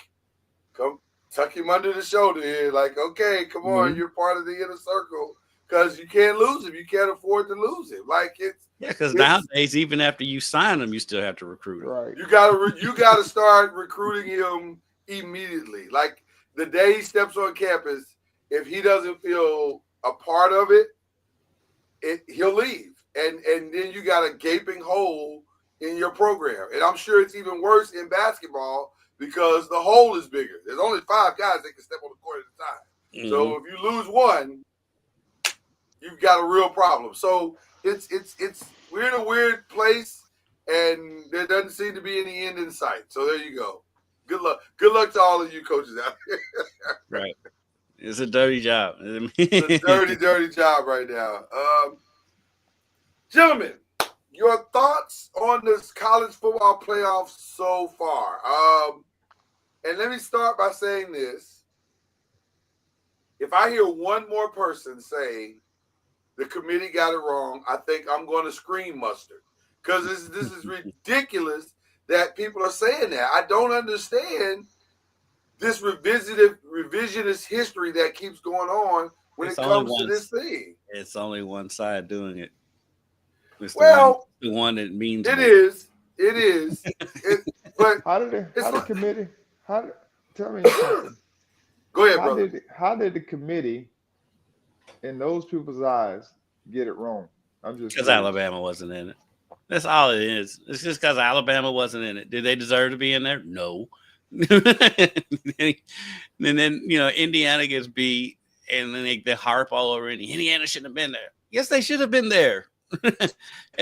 come tuck him under the shoulder here. Like, okay, come on, Mhm. you're part of the inner circle because you can't lose him. You can't afford to lose him. Like Yeah, because it's nowadays, even after you sign them, you still have to recruit them. Right. you gotta start recruiting him immediately. Like the day he steps on campus, if he doesn't feel a part of it, he'll leave, and then you got a gaping hole in your program. And I'm sure it's even worse in basketball because the hole is bigger. There's only 5 guys that can step on the court at a time. Mhm. So if you lose one, you've got a real problem. So it's we're in a weird place, and there doesn't seem to be any end in sight. So there you go. Good luck. Good luck to all of you coaches out there. Right. It's a dirty job. It's a dirty, dirty job right now. Gentlemen, your thoughts on this college football playoffs so far. And let me start by saying this. if I hear one more person say the committee got it wrong, I think I'm going to scream mustard, because this is ridiculous that people are saying that. I don't understand this revisionist history that keeps going on when it comes to this thing. It's only one side doing it. It's Well, the one that means it more. is. But How did the committee? Tell me something? Go ahead, brother. How did the committee, in those people's eyes, get it wrong? I'm just because curious. Alabama wasn't in it. That's all it is. It's just because Alabama wasn't in it. Did they deserve to be in there? No. And then Indiana gets beat, and then they harp all over it. Indiana shouldn't have been there. Yes, they should have been there.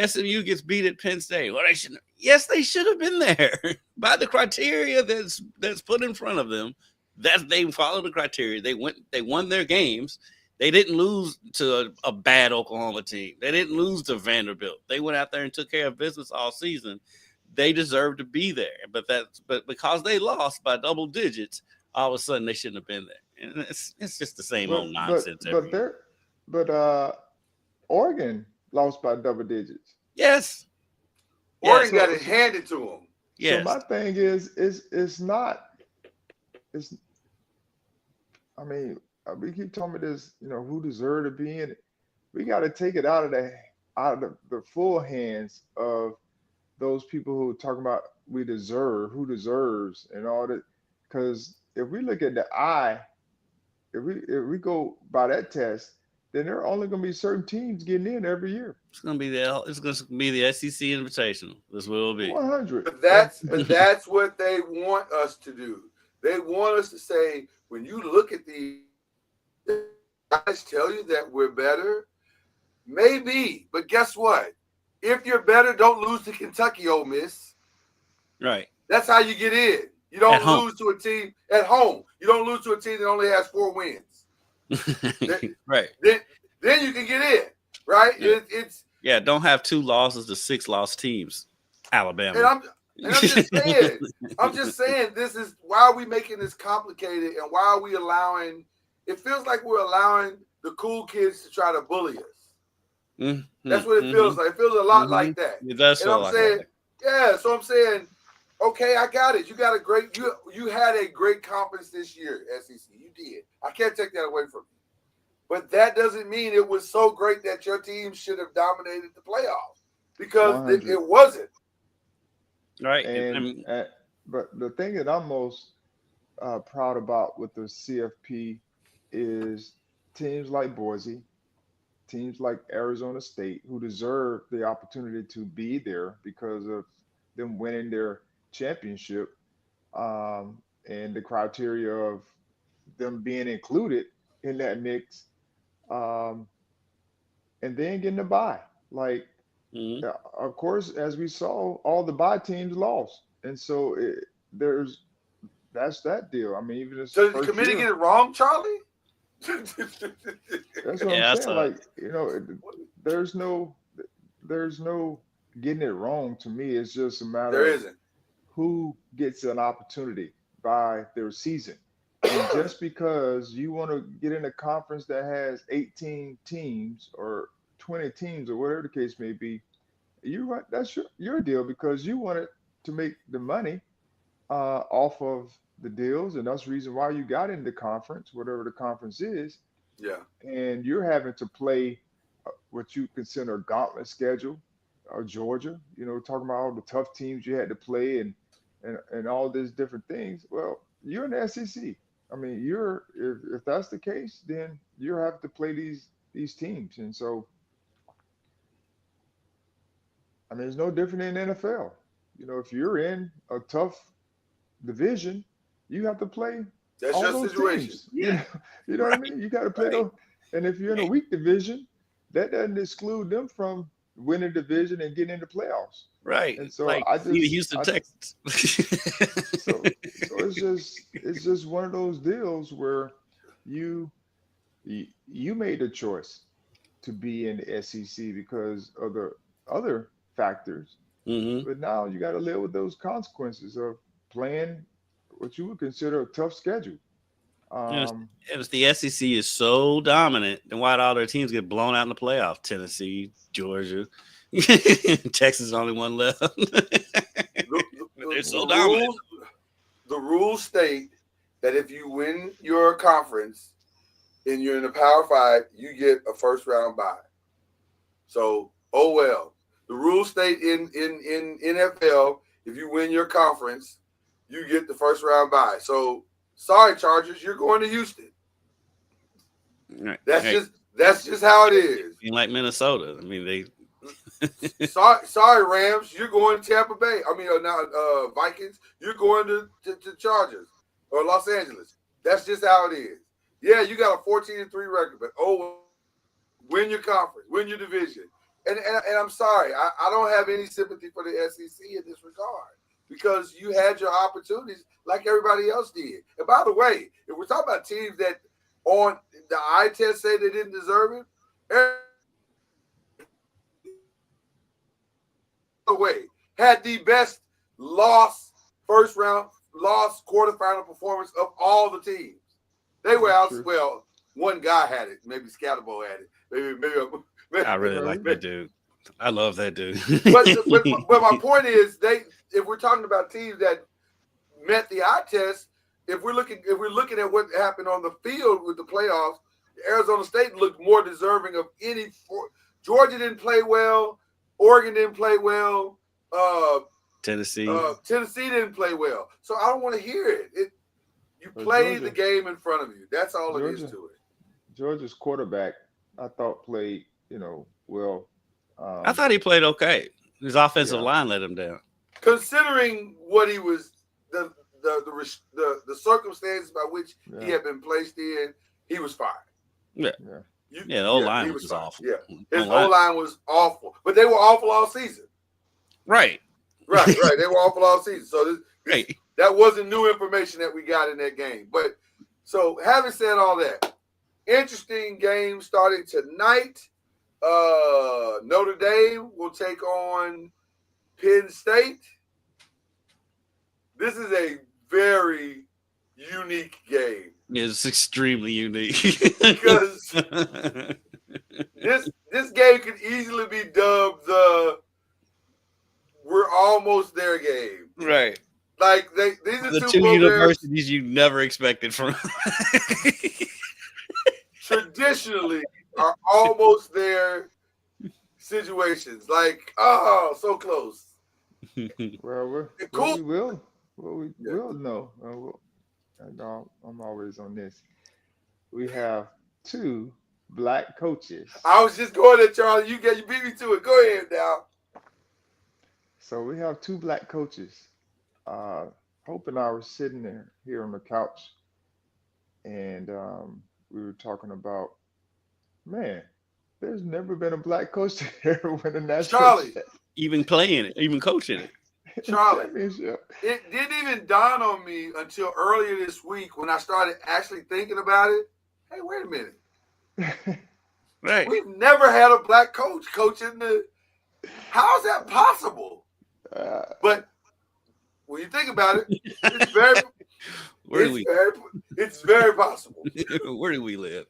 SMU gets beat at Penn State. Well, they shouldn't. Yes, they should have been there by the criteria that's put in front of them. That they followed the criteria. They won their games. They didn't lose to a bad Oklahoma team. They didn't lose to Vanderbilt. They went out there and took care of business all season. They deserve to be there, but because they lost by double digits, all of a sudden they shouldn't have been there. And it's just the same old nonsense. But Oregon lost by double digits. Yes, Oregon got it handed to them. Yes. So my thing is, it's not. I mean, we keep talking about this, who deserve to be in it. We got to take it out of the full hands of those people who are talking about who deserves and all that. Because if we look at the eye, if we go by that test, then there are only going to be certain teams getting in every year. It's going to be the SEC Invitational. That's what it'll be. 100. But that's what they want us to do. They want us to say, when you look at the guys tell you that we're better, maybe, but guess what? If you're better, don't lose to Kentucky, Ole Miss. Right. That's how you get in. You don't lose to a team at home. You don't lose to a team that only has 4 wins. Right. Then you can get in. Right. Yeah. Don't have 2 losses to 6 lost teams. Alabama. And I'm just saying, this is why are we making this complicated, and why are we allowing? It feels like we're allowing the cool kids to try to bully us. Mm-hmm. That's what it feels like. It feels a lot like that. It does feel like that. Yeah. So I'm saying, okay, I got it. You got you had a great conference this year, SEC. You did. I can't take that away from you. But that doesn't mean it was so great that your team should have dominated the playoffs, because it wasn't. Right. But the thing that I'm most proud about with the CFP is teams like Boise, teams like Arizona State, who deserve the opportunity to be there because of them winning their championship, and the criteria of them being included in that mix, and then getting a bye. Like, of course, as we saw, all the bye teams lost, and so that's that deal. I mean, even so did the committee get it wrong, Charlie? That's what I'm saying. Like, there's no getting it wrong to me. It's just a matter of who gets an opportunity by their season. And just because you want to get in a conference that has 18 teams or 20 teams or whatever the case may be, that's your deal, because you wanted to make the money off of the deals, and that's the reason why you got in the conference, whatever the conference is. Yeah. And you're having to play what you consider a gauntlet schedule, Georgia, talking about all the tough teams you had to play and all these different things. Well, you're in the SEC. I mean, if that's the case, then you have to play these teams. And so, I mean, it's no different in the NFL. If you're in a tough division, you have to play all those teams. Yeah. You know what I mean? You got to play those. And if you're in a weak division, that doesn't exclude them from winning division and getting into playoffs. Right. And so like Houston, Texas. So it's just one of those deals where you made the choice to be in the SEC because of the other factors. Mm-hmm. But now you got to live with those consequences of playing what you would consider a tough schedule. If the SEC is so dominant, then why do all their teams get blown out in the playoff? Tennessee, Georgia, Texas, only one left. They're so dominant. The rules state that if you win your conference and you're in the Power 5, you get a first round bye. So, oh well. The rules state in NFL, if you win your conference, you get the first round bye. So, sorry, Chargers, you're going to Houston. Right. That's just how it is. Like Minnesota. I mean, they sorry, Rams, you're going to Tampa Bay. I mean, Vikings, you're going to Chargers or Los Angeles. That's just how it is. Yeah, you got a 14-3 record, but win your conference, win your division. And I'm sorry, I don't have any sympathy for the SEC in this regard because you had your opportunities like everybody else did. And by the way, if we're talking about teams that on the eye test say they didn't deserve it, way had the best first round quarterfinal performance of all the teams. They were out. Well, one guy had it. Maybe Scatterbo had it. Maybe I really like that dude. I love that dude. but my point is, if we're talking about teams that met the eye test, if we're looking at what happened on the field with the playoffs, Arizona State looked more deserving of any. Georgia didn't play well. Oregon didn't play well. Tennessee didn't play well. So I don't want to hear it. You play the game in front of you. That's all it is to it. Georgia's quarterback, I thought, played, well. I thought he played okay. His offensive line let him down. Considering what he was, the circumstances by which he had been placed in, he was fine. Yeah. The O-line was awful. Yeah, his O-line was awful. But they were awful all season. Right. They were awful all season. So that wasn't new information that we got in that game. But so having said all that, interesting game starting tonight. Notre Dame will take on Penn State. This is a very unique game. It's extremely unique because this game could easily be dubbed the "we're almost there" game. Right. Like these are the two universities you never expected from. Traditionally, are almost there situations. Like, oh, so close. Well, cool. We will know. I'm always on this. We have two black coaches. I was just going there, Charlie. You beat me to it. Go ahead now. So we have two black coaches. Hope and I were sitting here on the couch, and we were talking about, man, there's never been a black coach to ever win a national championship. Even playing it, even coaching it. Charlie, it didn't even dawn on me until earlier this week when I started actually thinking about it. Hey, wait a minute. Right. We've never had a black coach coaching the. How is that possible? But when you think about it, it's very. It's very possible. Where do we live?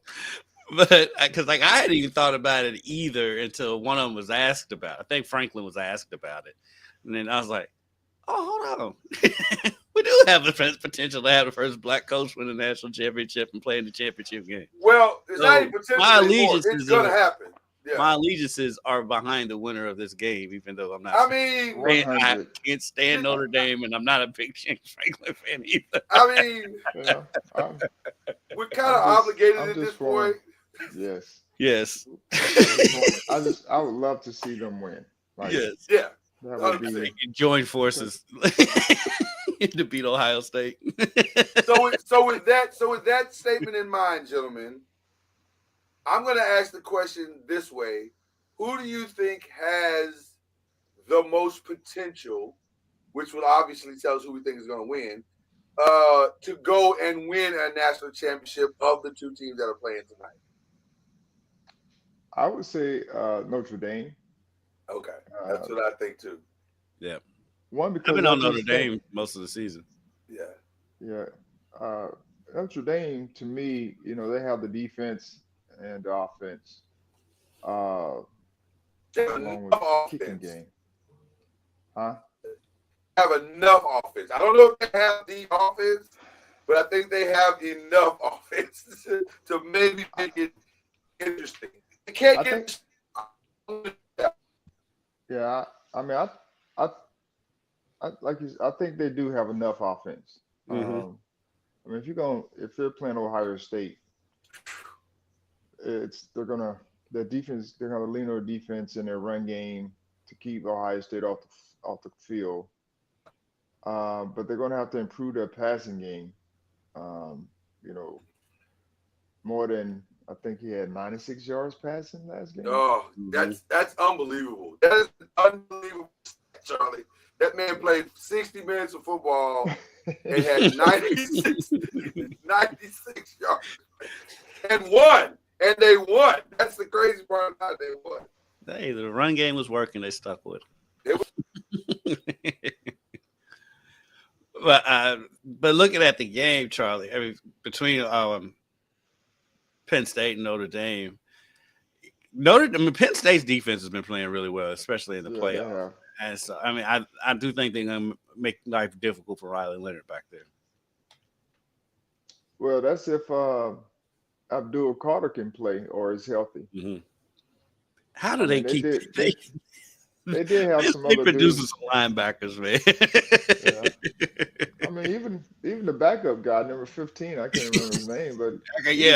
But because I hadn't even thought about it either until one of them was asked about it. I think Franklin was asked about it. And then I was like, oh, hold on. We do have the potential to have the first black coach win the national championship and play in the championship game. Well, it's not even potential. It's going to happen. Yeah. My allegiances are behind the winner of this game, even though I'm not. I mean, I can't stand Notre Dame, and I'm not a big James Franklin fan either. I mean, we're kind of obligated at this point. Yes. I would love to see them win. Yes. Yeah. That would be join forces to beat Ohio State. So with that statement in mind, gentlemen, I'm going to ask the question this way: who do you think has the most potential, which will obviously tell us who we think is going to win, to go and win a national championship of the two teams that are playing tonight? I would say Notre Dame. Okay, that's what I think too. Yeah. One, because I've been on Notre Dame most of the season. Yeah. Yeah. Notre Dame, to me, they have the defense and the offense, uh, They have along with enough kicking offense. game. Huh? Have enough offense. I don't know if they have the offense, but I think they have enough offense to maybe make it interesting. They can't I think, get. yeah. I mean, I think they do have enough offense. Mm-hmm. I mean, if they're playing Ohio State, they're gonna the defense they're gonna lean on defense in their run game to keep Ohio State off the field. But they're gonna have to improve their passing game. Um, you know, more than I think he had 96 yards passing last game. Oh, Mm-hmm. that's unbelievable. That is unbelievable, Charlie. That man played 60 minutes of football and had 96 yards and won. And they won. That's the crazy part about it. They won. Hey, the run game was working. They stuck with It it. But looking at the game, Charlie, I mean, between Penn State and Notre Dame, Penn State's defense has been playing really well, especially in the playoffs. And so, I mean, I do think they're going to make life difficult for Riley Leonard back there. Well, that's if Abdul Carter can play or is healthy. Mm-hmm. How do they keep? They did have some they other produce dudes. some linebackers, man. Yeah. I mean, even the backup guy, number 15, I can't remember his name, but he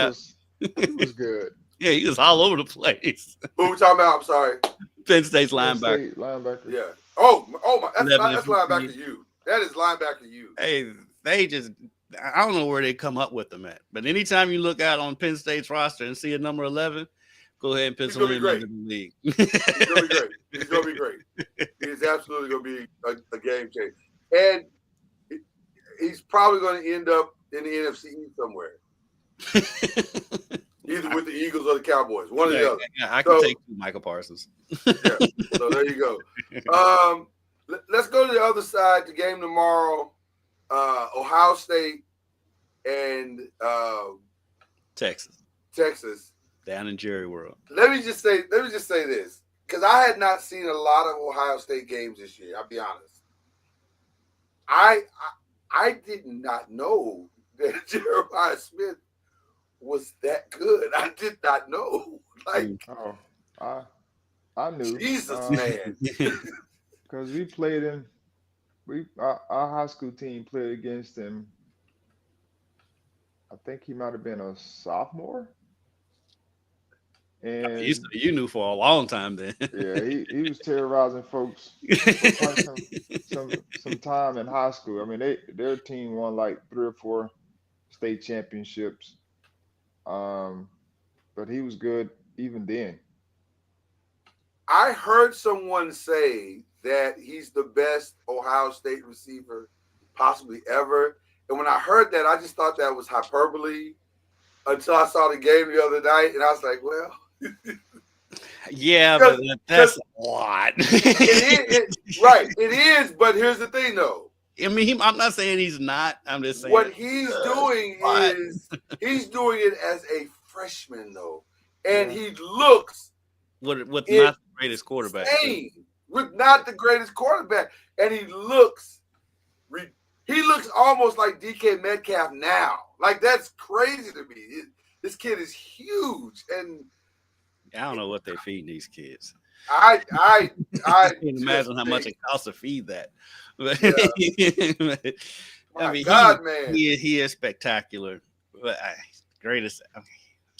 was good. Yeah, he was all over the place. Who we talking about? I'm sorry. Penn State's Penn linebacker. State linebacker. Yeah. Oh my. That's 11 and linebacker 15. you. That is linebacker you. Hey, I don't know where they come up with them at. But anytime you look out on Penn State's roster and see a number 11, go ahead and pencil him into the league. He's going to be great. He's going to be great. He's absolutely going to be a game changer. And he's probably going to end up in the NFC East somewhere. Either with the Eagles or the Cowboys. One or the other. Yeah, I can take Michael Parsons. Yeah. So there you go. Let's go to the other side. The game tomorrow. Ohio State and Texas. Down in Jerry World. Let me just say this, because I had not seen a lot of Ohio State games this year. I'll be honest. I did not know that Jeremiah Smith was that good. I did not know. I knew. Jesus, man. Because we played him. Our high school team played against him. I think he might have been a sophomore. And you knew for a long time then. Yeah, he was terrorizing folks for quite some time in high school. I mean, their team won like 3 or 4 state championships. But he was good even then. I heard someone say that he's the best Ohio State receiver possibly ever. And when I heard that, I just thought that was hyperbole until I saw the game the other night. And I was like, well. Yeah, but that's a lot. Right. It is. But here's the thing, though. I mean, I'm not saying he's not. I'm just saying. What he's doing is he's doing it as a freshman, though. And he looks with not the greatest quarterback. With not the greatest quarterback. And he looks almost like DK Metcalf now. Like, that's crazy to me. This kid is huge. And I don't know what they're feeding these kids. I can't imagine how much it costs to feed that. But, yeah. I mean, man. He is spectacular. But greatest.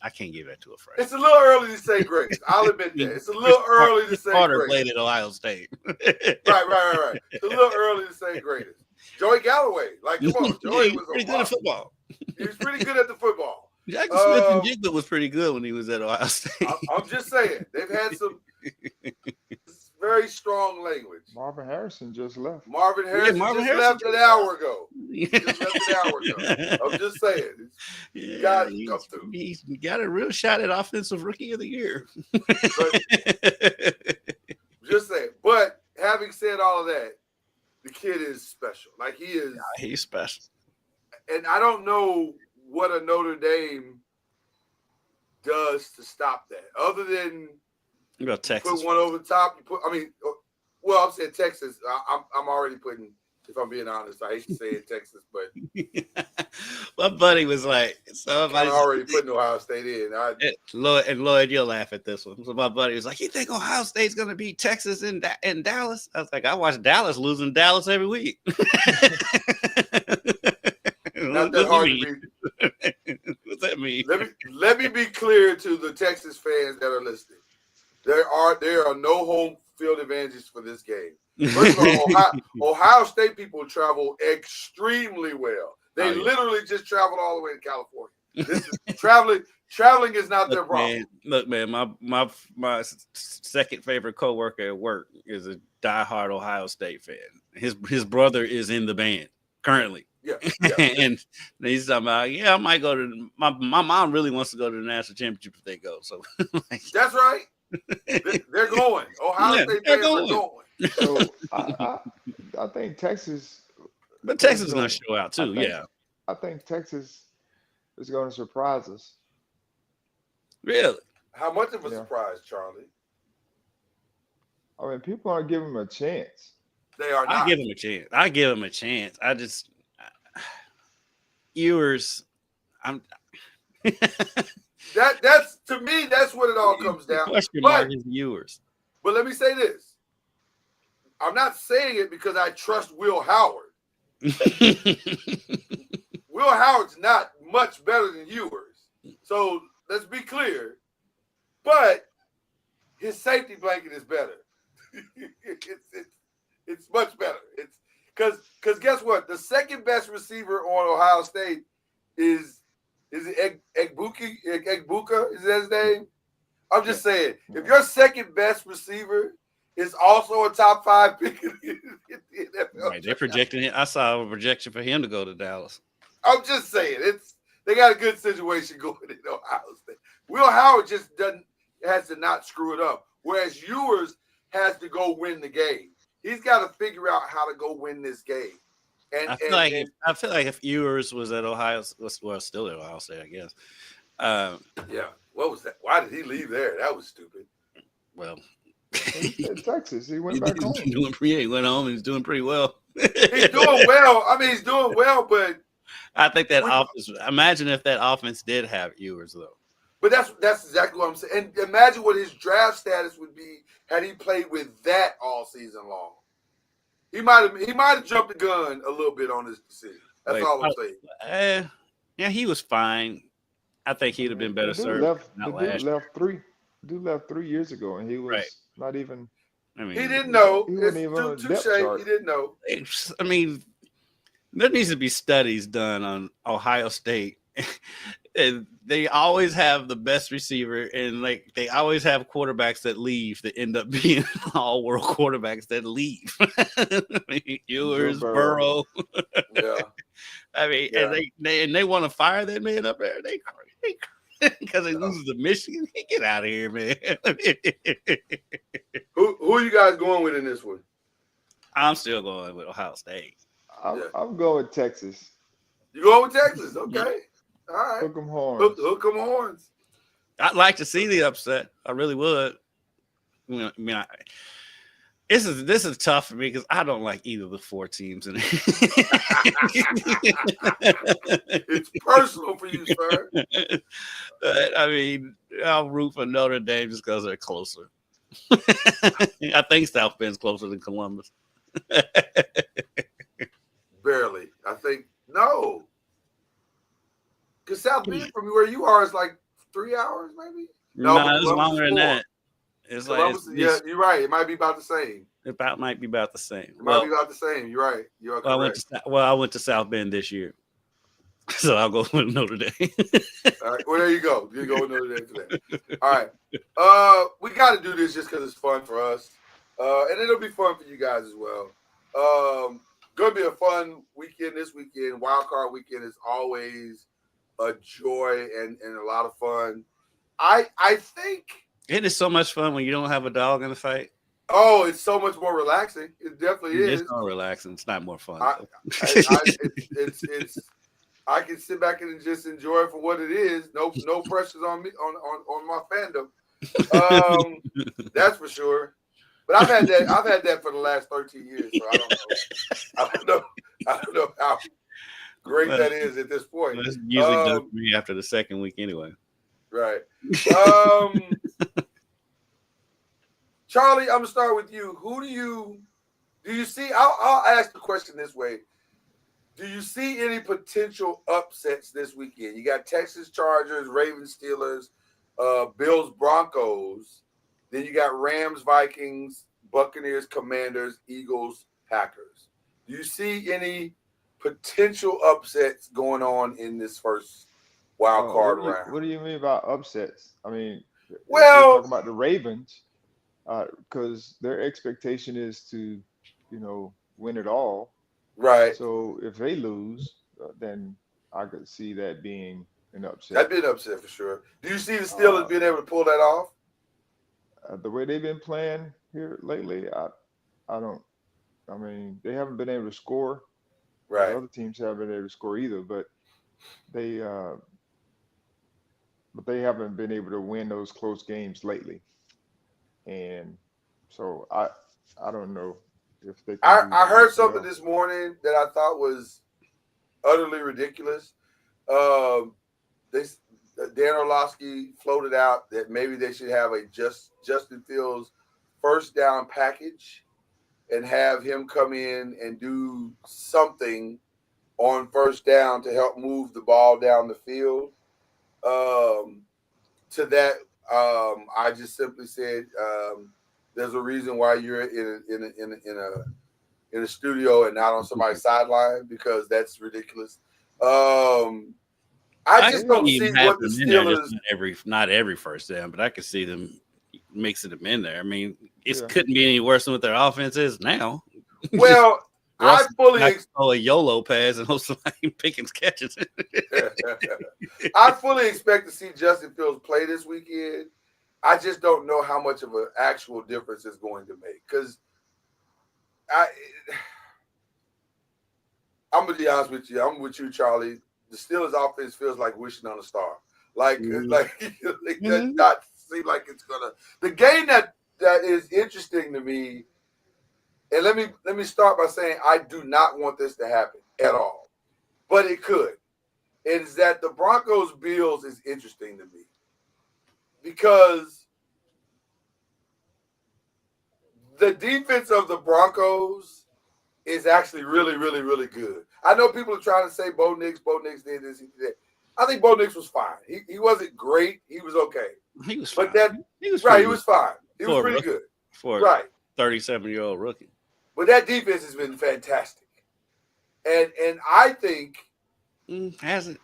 I can't give that to a freshman. It's a little early to say greatest. I'll admit that. It's a little early to say Carter greatest. played at Ohio State. Right. It's a little early to say greatest. Joey Galloway. Like, come on. Joey was pretty good at football. He was pretty good at the football. Jackson Smith and Jigba was pretty good when he was at Ohio State. I'm just saying. They've had some very strong language. Marvin Harrison just left. Marvin Harrison left an hour ago. I'm just saying. He's got a real shot at Offensive Rookie of the Year. Just saying. But having said all of that, the kid is special. Like, he is. He's special. And I don't know what a Notre Dame does to stop that. Other than You got Texas. put one over the top, I'm saying Texas. I'm already putting. If I'm being honest, I hate to say it, Texas, but My buddy was like, I'm already putting Ohio State in. Lloyd, you'll laugh at this one. So my buddy was like, "You think Ohio State's gonna beat Texas in Dallas?" I was like, "I watch Dallas losing Dallas every week." Not that hard to beat. What's that mean? Let me be clear to the Texas fans that are listening. There are no home field advantages for this game. First of all, Ohio State people travel extremely well. They literally just traveled all the way to California. This is traveling is not their problem. Man, my second favorite coworker at work is a diehard Ohio State fan. His brother is in the band currently. Yeah. And he's talking about, I might go to my mom really wants to go to the national championship if they go. So that's right. They're going. Ohio State fans are going. So I think Texas. But Texas is going to show out too. I think Texas is going to surprise us. Really? How much of a surprise, Charlie? I mean, people aren't giving them a chance. They are not. I give them a chance. I just Ewers. That's to me. That's what it all comes down. Question mark is Ewers. But let me say this. I'm not saying it because I trust Will Howard. Will Howard's not much better than Ewers. So let's be clear. But his safety blanket is better. It's much better. It's because guess what? The second best receiver on Ohio State is it Egbuka? Is that his name? I'm just saying, if your second best receiver is also a top 5 pick in the NFL. Right, they're projecting it. I saw a projection for him to go to Dallas. I'm just saying, they got a good situation going in Ohio State. Will Howard just has to not screw it up, whereas Ewers has to go win the game. He's got to figure out how to go win this game. And I feel like if Ewers was at still at Ohio State, I guess. What was that? Why did he leave there? That was stupid. Well, in Texas, he went back home. He went home and he's doing pretty well. He's doing well. I mean, he's doing well, but I think that offense. Imagine if that offense did have Ewers though. But that's exactly what I'm saying. And imagine what his draft status would be had he played with that all season long. He might have jumped the gun a little bit on his decision. That's all I'm saying. He was fine. I think he'd have been better served. The dude left 3 years ago, and he was not even. I mean, he didn't know. He wasn't even on the depth chart. He didn't know. I mean, there needs to be studies done on Ohio State. And they always have the best receiver, and they always have quarterbacks that leave that end up being all-world quarterbacks that leave. Ewers, Burrow. Yeah. I mean, and they want to fire that man up there. They because he loses to Michigan. Get out of here, man. Who are you guys going with in this one? I'm still going with Ohio State. I'm going with Texas. You going with Texas? Okay. Yeah. All right. Hook 'em horns. Hook 'em horns. I'd like to see the upset. I really would. I mean, this is tough for me because I don't like either of the 4 teams in it. It's personal for you, sir. I mean, I'll root for Notre Dame just because they're closer. I think South Bend's closer than Columbus. Barely. I think no. Because South Bend from where you are is like 3 hours, maybe. No, it's longer than that. It's Columbus, you're right. It might be about the same. It might be about the same. It might be about the same. You're right. You're correct. I went to South Bend this year, so I'll go with Notre Dame. All right. Well, there you go. You go with Notre Dame today. All right. We got to do this just because it's fun for us, and it'll be fun for you guys as well. Going to be a fun weekend this weekend. Wild Card weekend is always a joy and a lot of fun. I think it is so much fun when you don't have a dog in the fight. Oh, it's so much more relaxing. It definitely is. It's not relaxing. It's not more fun. I can sit back and just enjoy it for what it is. No pressures on me on my fandom. That's for sure. But I've had that for the last 13 years, so I don't know how great that is at this point. It's usually done for me after the second week anyway. Right. Charlie, I'm gonna start with you. Who do you see? I'll ask the question this way. Do you see any potential upsets this weekend? You got Texas Chargers, Ravens, Steelers, Bills, Broncos. Then you got Rams, Vikings, Buccaneers, Commanders, Eagles, Packers. Do you see any potential upsets going on in this first wild card round? What do you mean by upsets? I mean, well, we're talking about the Ravens, because their expectation is to, win it all. Right. So if they lose, then I could see that being an upset. That'd be an upset for sure. Do you see the Steelers being able to pull that off? The way they've been playing here lately, I don't. I mean, they haven't been able to score. Right. The other teams haven't been able to score either, but they haven't been able to win those close games lately. And so I don't know if they can I heard something this morning that I thought was utterly ridiculous. Dan Orlovsky floated out that maybe they should have a Justin Fields first down package and have him come in and do something on first down to help move the ball down the field. To that, I just simply said, there's a reason why you're in a studio and not on somebody's sideline, because that's ridiculous. I just don't see what the Steelers. Not every first down, but I could see them mixing them in there. I mean, it couldn't be any worse than what their offense is now. Well, I fully a YOLO pass and hope somebody Pickens catches it. I fully expect to see Justin Fields play this weekend. I just don't know how much of an actual difference it's going to make, because I'm gonna be honest with you. I'm with you, Charlie. The Steelers offense feels like wishing on a star. It does not seem like it's gonna. The game that is interesting to me, and let me start by saying I do not want this to happen at all, but it could. It is that the Broncos Bills is interesting to me, because the defense of the Broncos is actually really, really, really good. I know people are trying to say Bo Nix did this, he did that. I think Bo Nix was fine. He wasn't great. He was okay. He was fine. He was fine. He was pretty good. For a 37-year-old rookie. But that defense has been fantastic. And I think has it?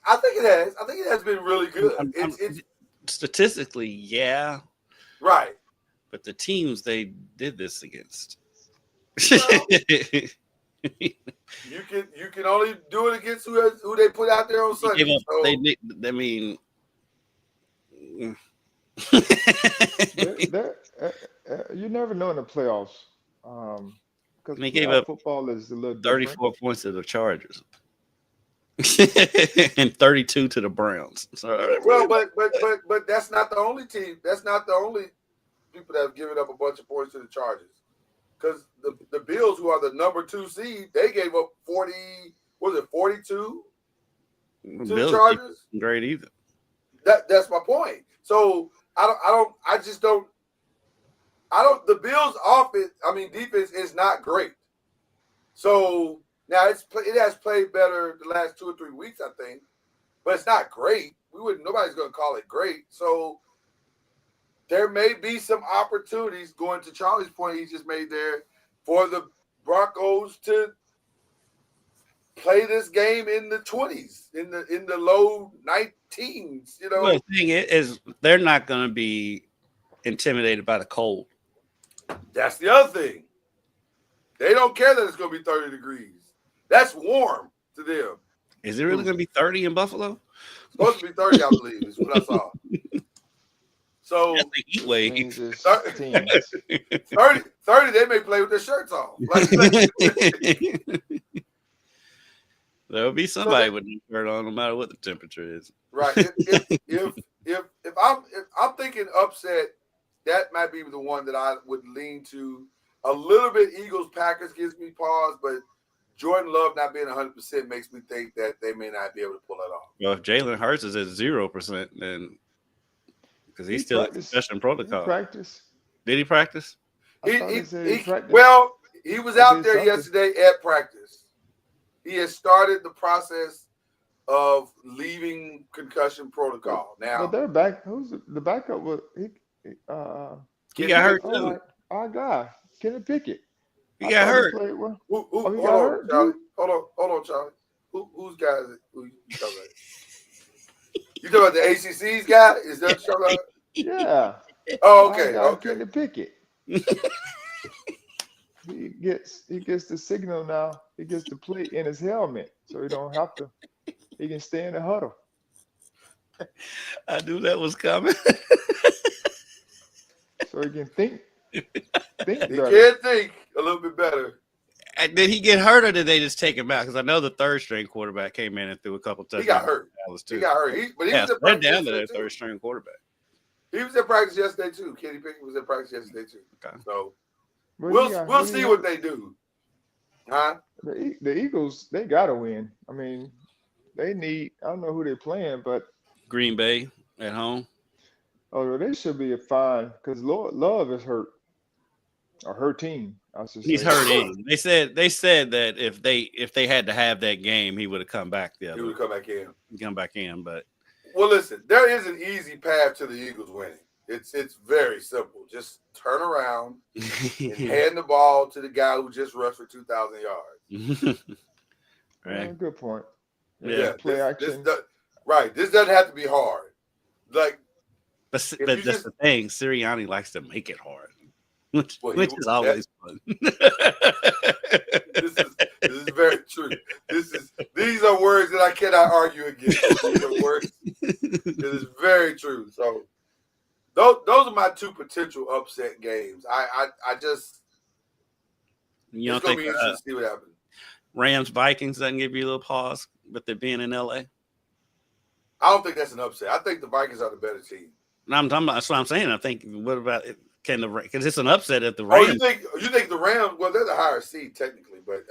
I think it has. I think it has been really good. It's statistically, yeah. Right. But the teams they did this against. Well, you can only do it against who they put out there on Sunday. You never know in the playoffs, because they gave up football is a little 34 points to the Chargers and 32 to the Browns. So, well, but that's not the only team. That's not the only people that have given up a bunch of points to the Chargers. Because the Bills, who are the number 2 seed, they gave up 42 to the Chargers? Great either. That's my point. So the Bills' defense is not great. So now it has played better the last 2 or 3 weeks, I think, but it's not great. Nobody's going to call it great. So there may be some opportunities, going to Charlie's point he just made there, for the Broncos to play this game in the 20s, in the low 19s. Well, the thing is, they're not going to be intimidated by the cold. That's the other thing. They don't care that it's going to be 30 degrees. That's warm to them. Is it really going to be 30 in Buffalo? It's supposed to be 30, I believe, is what I saw. So that's the heat wave. 30, they may play with their shirts off. There'll be somebody with no shirt on, no matter what the temperature is. Right. If I'm thinking upset, that might be the one that I would lean to. A little bit Eagles Packers gives me pause, but Jordan Love not being 100% makes me think that they may not be able to pull it off. Well, if Jalen Hurts is at 0%, then because he's still in concussion He protocol. practiced. Did he practice? I thought they said he practiced. Well, he was Or out did there something. yesterday at practice. He has started the process of leaving concussion protocol. Now, But they're back. Who's the backup? Was he He got hurt oh, too. our guy, Kenny Pickett. He I got thought hurt. played well. who Oh, he hold got on, hurt, Charlie. dude? Hold on, Charlie. Whose guy is it? Who you talking about? You talking about the ACC's guy? Is that what you're talking about? Yeah. Oh, Our okay, guy, okay. Kenny Pickett. He gets the signal now. He gets to play in his helmet, so he don't have to. He can stay in the huddle. I knew that was coming. So he can think He better. can think a little bit better. And did he get hurt or did they just take him out? Because I know the third string quarterback came in and threw a couple touchdowns. He got hurt. Too. He got hurt. But he Yeah, was so at they're practice down to their yesterday, third too. string quarterback. He was at practice yesterday too. Kenny Pickett was at practice yesterday too. Okay. So What we'll see what they do. Huh? The Eagles, they gotta win. I mean, they need. I don't know who they're playing, but Green Bay at home. they should be fine because Love is hurt, or her team. I should say. He's hurting. They said that if they had to have that game, he would have come back the He other. would come back in. Come back in, but Well, listen, there is an easy path to the Eagles winning. It's very simple. Just turn around and hand the ball to the guy who just rushed for 2,000 yards. right. Good point. Yeah. Play action. This doesn't have to be hard. Like, But you that's just- the thing. Sirianni likes to make it hard, which is always fun. this is very true. These are words that I cannot argue against. These are words. It is very true. So those are my two potential upset games. I just You don't it's gonna think be interesting to see what happens. Rams Vikings doesn't give you a little pause, but they're being in LA? I don't think that's an upset. I think the Vikings are the better team. And I'm talking about, that's what I'm saying. I think, what about it? Because it's an upset at the Oh, Rams. you think the Rams? Well, they're the higher seed technically, but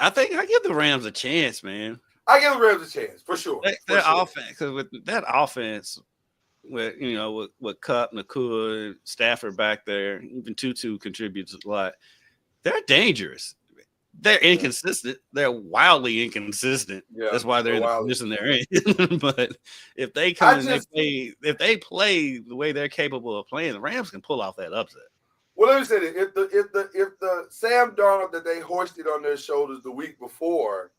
I think I give the Rams a chance, man. I give the Rams a chance for sure. Their For sure. offense, because with that offense, with Kupp, Nakua, Stafford back there, even Tutu contributes a lot. They're dangerous. They're inconsistent. They're wildly inconsistent. Yeah, That's why they're in the wildly. position they're in. But if they come and if they play the way they're capable of playing, the Rams can pull off that upset. Well, let me say this: if the Sam Darnold that they hoisted on their shoulders the week before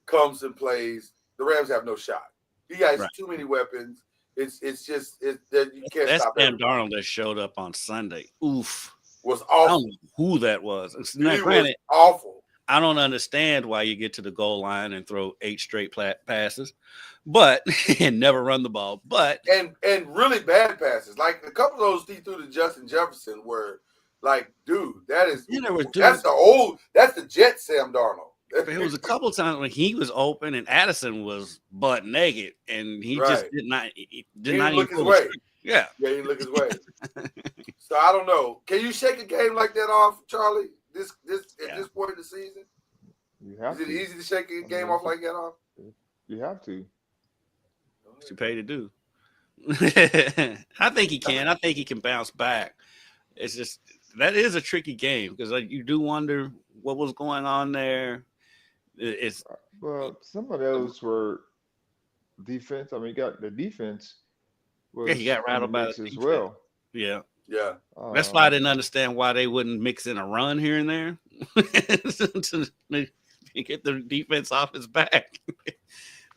comes and plays, the Rams have no shot. He has too many weapons. It's just that you can't That's stop Sam him. Darnold that showed up on Sunday. Oof. Was I don't awful. know who that was. Now, He was granted, awful. I don't understand why you get to the goal line and throw 8 straight passes, but and never run the ball. But And really bad passes. Like a couple of those he threw to Justin Jefferson were like, dude, that's the Jet Sam Darnold. It was a couple times when he was open and Addison was butt naked, and he just did not didn't look his pull the way. trigger. Yeah, he didn't look his way. So I don't know. Can you shake a game like that off, Charlie? This at this point in the season, You have is it to. easy to shake a game off like that off? You have to. what you pay to do. I think he can. I think he can bounce back. It's just that is a tricky game because you do wonder what was going on there. It's Well, some of those were defense. I mean, you got the defense. he got rattled by the as defense. well. Yeah. Yeah. That's why I didn't understand why they wouldn't mix in a run here and there to get the defense off his back.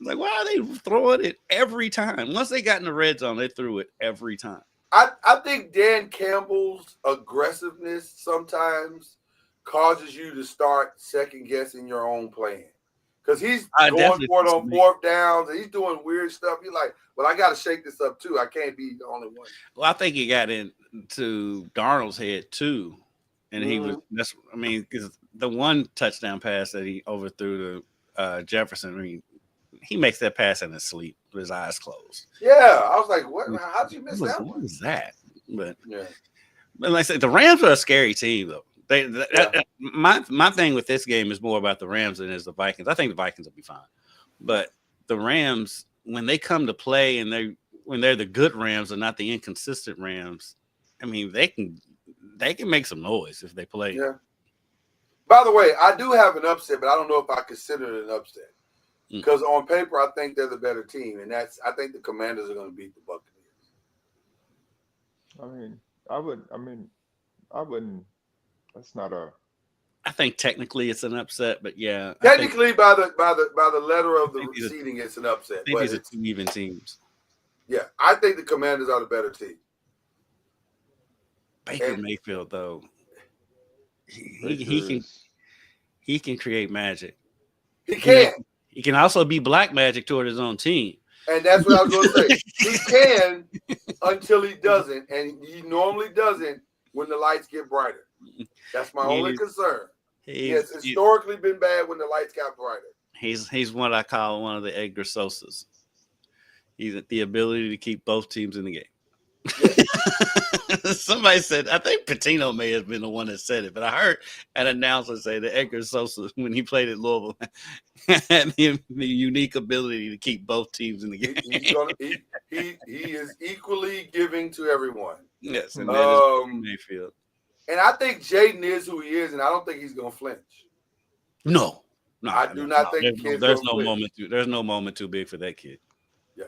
Like, why are they throwing it every time? Once they got in the red zone, they threw it every time. I think Dan Campbell's aggressiveness sometimes causes you to start second guessing your own plan. Because he's going for it on fourth downs and he's doing weird stuff. You're like, well, I got to shake this up too. I can't be the only one. Well, I think he got into Darnold's head too And he was because the one touchdown pass that he overthrew to Jefferson, I mean, he makes that pass in his sleep with his eyes closed. Yeah, I was like, what? How did you miss that What one? was that? But Yeah. But like I said, the Rams are a scary team, though. My thing with this game is more about the Rams than is the Vikings. I think the Vikings will be fine, but the Rams, when they come to play and when they're the good Rams and not the inconsistent Rams, I mean they can make some noise if they play. Yeah. By the way, I do have an upset, but I don't know if I consider it an upset because on paper I think they're the better team, and I think the Commanders are going to beat the Buccaneers. I wouldn't. That's not a. I think technically it's an upset, but yeah. Technically, by the letter of the seeding, it's an upset. Maybe these are two even teams. Yeah, I think the Commanders are the better team. Baker Mayfield, though, he can create magic. He can. He can also be black magic toward his own team. And that's what I was going to say. He can until he doesn't, and he normally doesn't when the lights get brighter. That's my only concern. He has historically been bad when the lights got brighter. He's what I call one of the Edgar Sosas. He's the ability to keep both teams in the game. Yeah. Somebody said, I think Patino may have been the one that said it, but I heard an announcer say that Edgar Sosa, when he played at Louisville, had the unique ability to keep both teams in the game. He is equally giving to everyone. Yes, and that is Mayfield. And I think Jaden is who he is, and I don't think he's going to flinch. No, I do not think there's no moment too big for that kid. Yeah.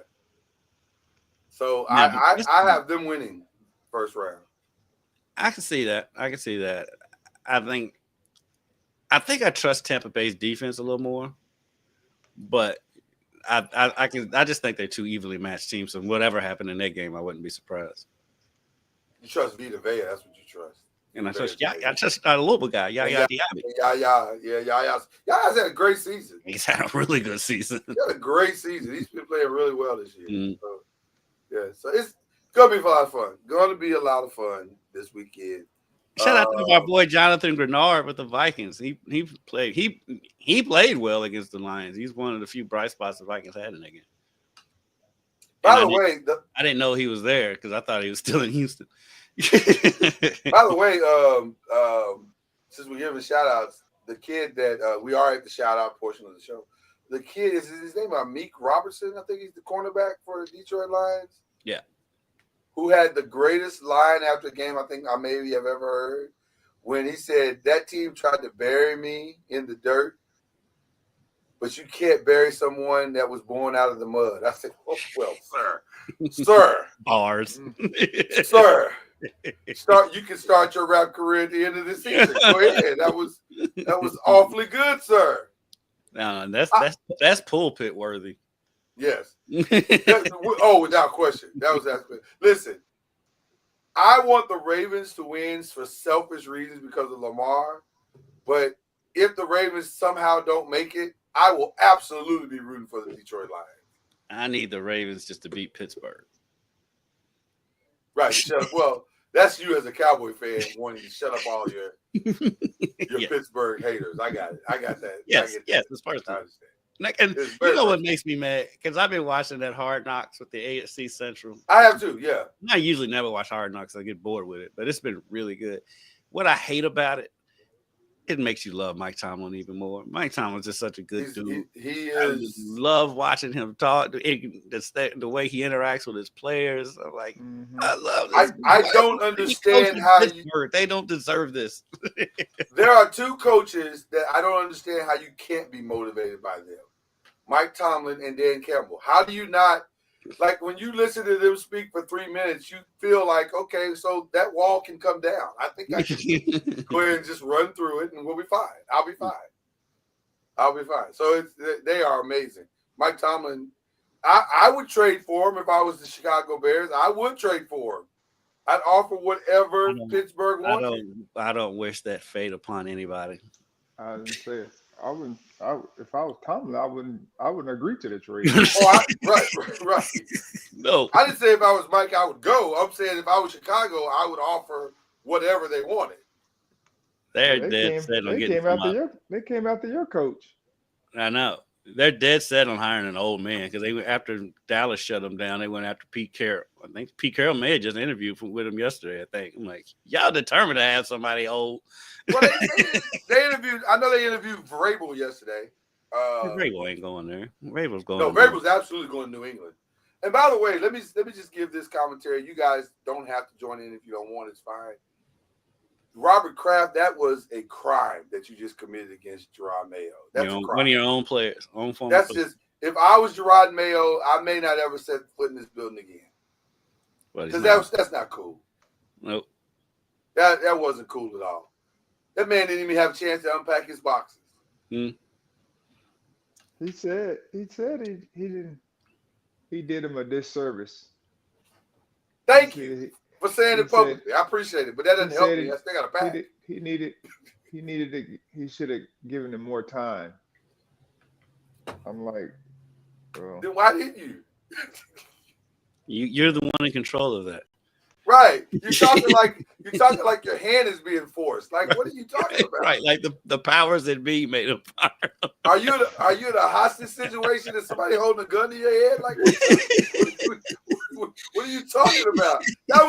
So I have them winning first round. I can see that. I think I trust Tampa Bay's defense a little more, but I just think they're two evenly matched teams. So whatever happened in that game, I wouldn't be surprised. You trust Vita Vea, that's what you trust. And I trust a Louisville guy. Yaya's had a great season. He's had a really good season. He had a great season. He's been playing really well this year. Mm-hmm. So it's gonna be a lot of fun. Going to be a lot of fun this weekend. Shout out to my boy Jonathan Grenard with the Vikings. He played well against the Lions. He's one of the few bright spots the Vikings had in that game. By the way, I didn't know he was there because I thought he was still in Houston. By the way, since we're giving shout outs, the kid that we are at the shout out portion of the show, the kid is his name Meek Robertson. I think he's the cornerback for the Detroit Lions. Yeah. Who had the greatest line after the game I think I maybe have ever heard when he said that team tried to bury me in the dirt, but you can't bury someone that was born out of the mud. I said, oh, well, sir, bars, sir. You can start your rap career at the end of the season. Go ahead. That was awfully good, sir. No, that's pulpit worthy. Yes. Without question. That was that. Listen, I want the Ravens to win for selfish reasons because of Lamar. But if the Ravens somehow don't make it, I will absolutely be rooting for the Detroit Lions. I need the Ravens just to beat Pittsburgh. Right. Well, that's you as a Cowboy fan wanting to shut up all your Pittsburgh haters. I got it. I got that. Yes, that's first time. And you know what makes me mad? Because I've been watching that Hard Knocks with the AFC Central. I have too, yeah. I usually never watch Hard Knocks. I get bored with it, but it's been really good. What I hate about it, it makes you love Mike Tomlin even more. Mike Tomlin's just such a good dude. He is. I love watching him talk. The way he interacts with his players. I'm like, I love this. I don't understand how they don't deserve this. There are two coaches that I don't understand how you can't be motivated by them. Mike Tomlin and Dan Campbell. How do you not, like when you listen to them speak for 3 minutes, you feel like, okay, so that wall can come down. I think I can go ahead and just run through it and we'll be fine. I'll be fine. So they are amazing. Mike Tomlin, I would trade for him if I was the Chicago Bears. I would trade for him. I'd offer whatever Pittsburgh wanted. I don't wish that fate upon anybody. I didn't say it. If I was Tomlin, I wouldn't agree to the trade. Right. No, I didn't say if I was Mike, I would go. I'm saying if I was Chicago, I would offer whatever they wanted. They're dead set on getting They came after your coach. I know. They're dead set on hiring an old man because they after Dallas shut them down, they went after Pete Carroll. I think Pete Carroll may have just interviewed with him yesterday. I think I'm like, y'all determined to have somebody old. Well, they interviewed. I know they interviewed Vrabel yesterday. Vrabel ain't going there. Vrabel's going. No, Vrabel's absolutely going to New England. And by the way, let me just give this commentary. You guys don't have to join in if you don't want. It's fine. Robert Kraft, that was a crime that you just committed against Gerard Mayo. That's a crime. One of your own players, That's just, if I was Gerard Mayo, I may not ever set foot in this building again. Because that's not cool. Nope. That wasn't cool at all. That man didn't even have a chance to unpack his boxes. Mm. He said he didn't. He did him a disservice. Thank you for saying it publicly. I appreciate it, but that doesn't help me. I still got a pack. He should have given him more time. I'm like, well, then why didn't you? You're the one in control of that. Right. You're talking like your hand is being forced. Like, what are you talking about? Right, like the powers that be made him fire. Are you in a hostage situation? Is somebody holding a gun to your head? Like, what are you talking about? That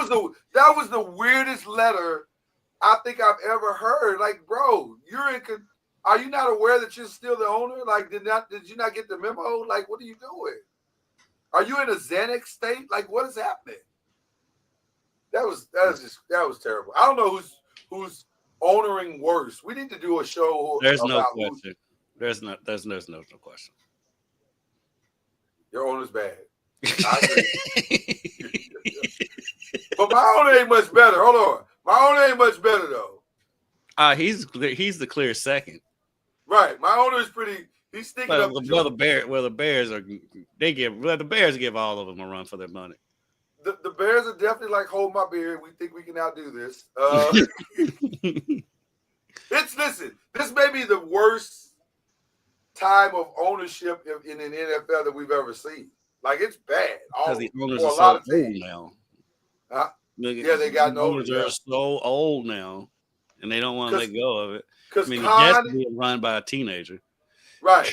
was the weirdest letter I think I've ever heard. Like, bro, are you not aware that you're still the owner? Like, did you not get the memo? Like, what are you doing? Are you in a Xanax state? Like, what is happening? That was terrible. I don't know who's owning worse. We need to do a show. There's no question. There's no question. Your owner's bad. I agree. But my owner ain't much better. Hold on. My owner ain't much better though. He's the clear second. Right. My owner is pretty. He's sticking up. The Bears give all of them a run for their money. The Bears are definitely like, hold my beer. We think we can outdo this. Listen, this may be the worst time of ownership in an NFL that we've ever seen. Like, it's bad. Because the owners are so old now. Yeah, they got no owners are so old now, and they don't want to let go of it. Because the Jets being run by a teenager. Right.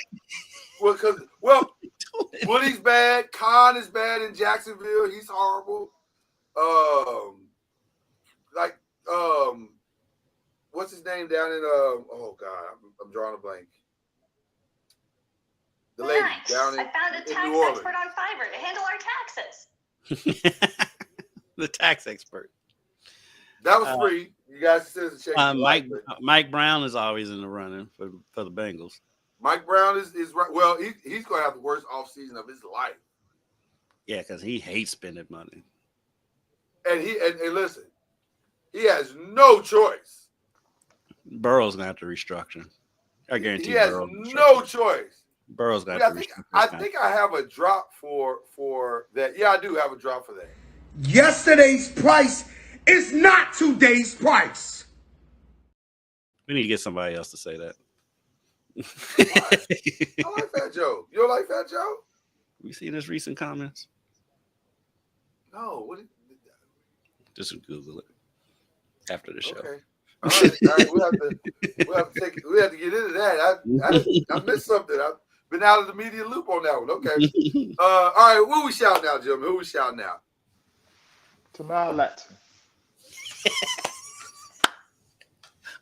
Woody's bad. Khan is bad in Jacksonville. He's horrible. What's his name down in oh God, I'm drawing a blank. The lady down in I found a tax New Orleans. expert on Fiverr to handle our taxes. The tax expert. That was free. You guys said to check. Mike Brown is always in the running for the Bengals. Mike Brown is right. Well, he's going to have the worst offseason of his life. Yeah, because he hates spending money. And listen, he has no choice. Burrow's going to have to restructure. I guarantee he has no choice. Burrow's going to have to restructure. I think I have a drop for that. Yeah, I do have a drop for that. Yesterday's price is not today's price. We need to get somebody else to say that. I like Fat Joe. You don't like Fat Joe? You seen his recent comments? No. Just Google it after the show. Okay. All right. We have to get into that. I missed something. I've been out of the media loop on that one. Okay. All right. Who we shouting out, Jim? Who we shouting out? Tamar Latson.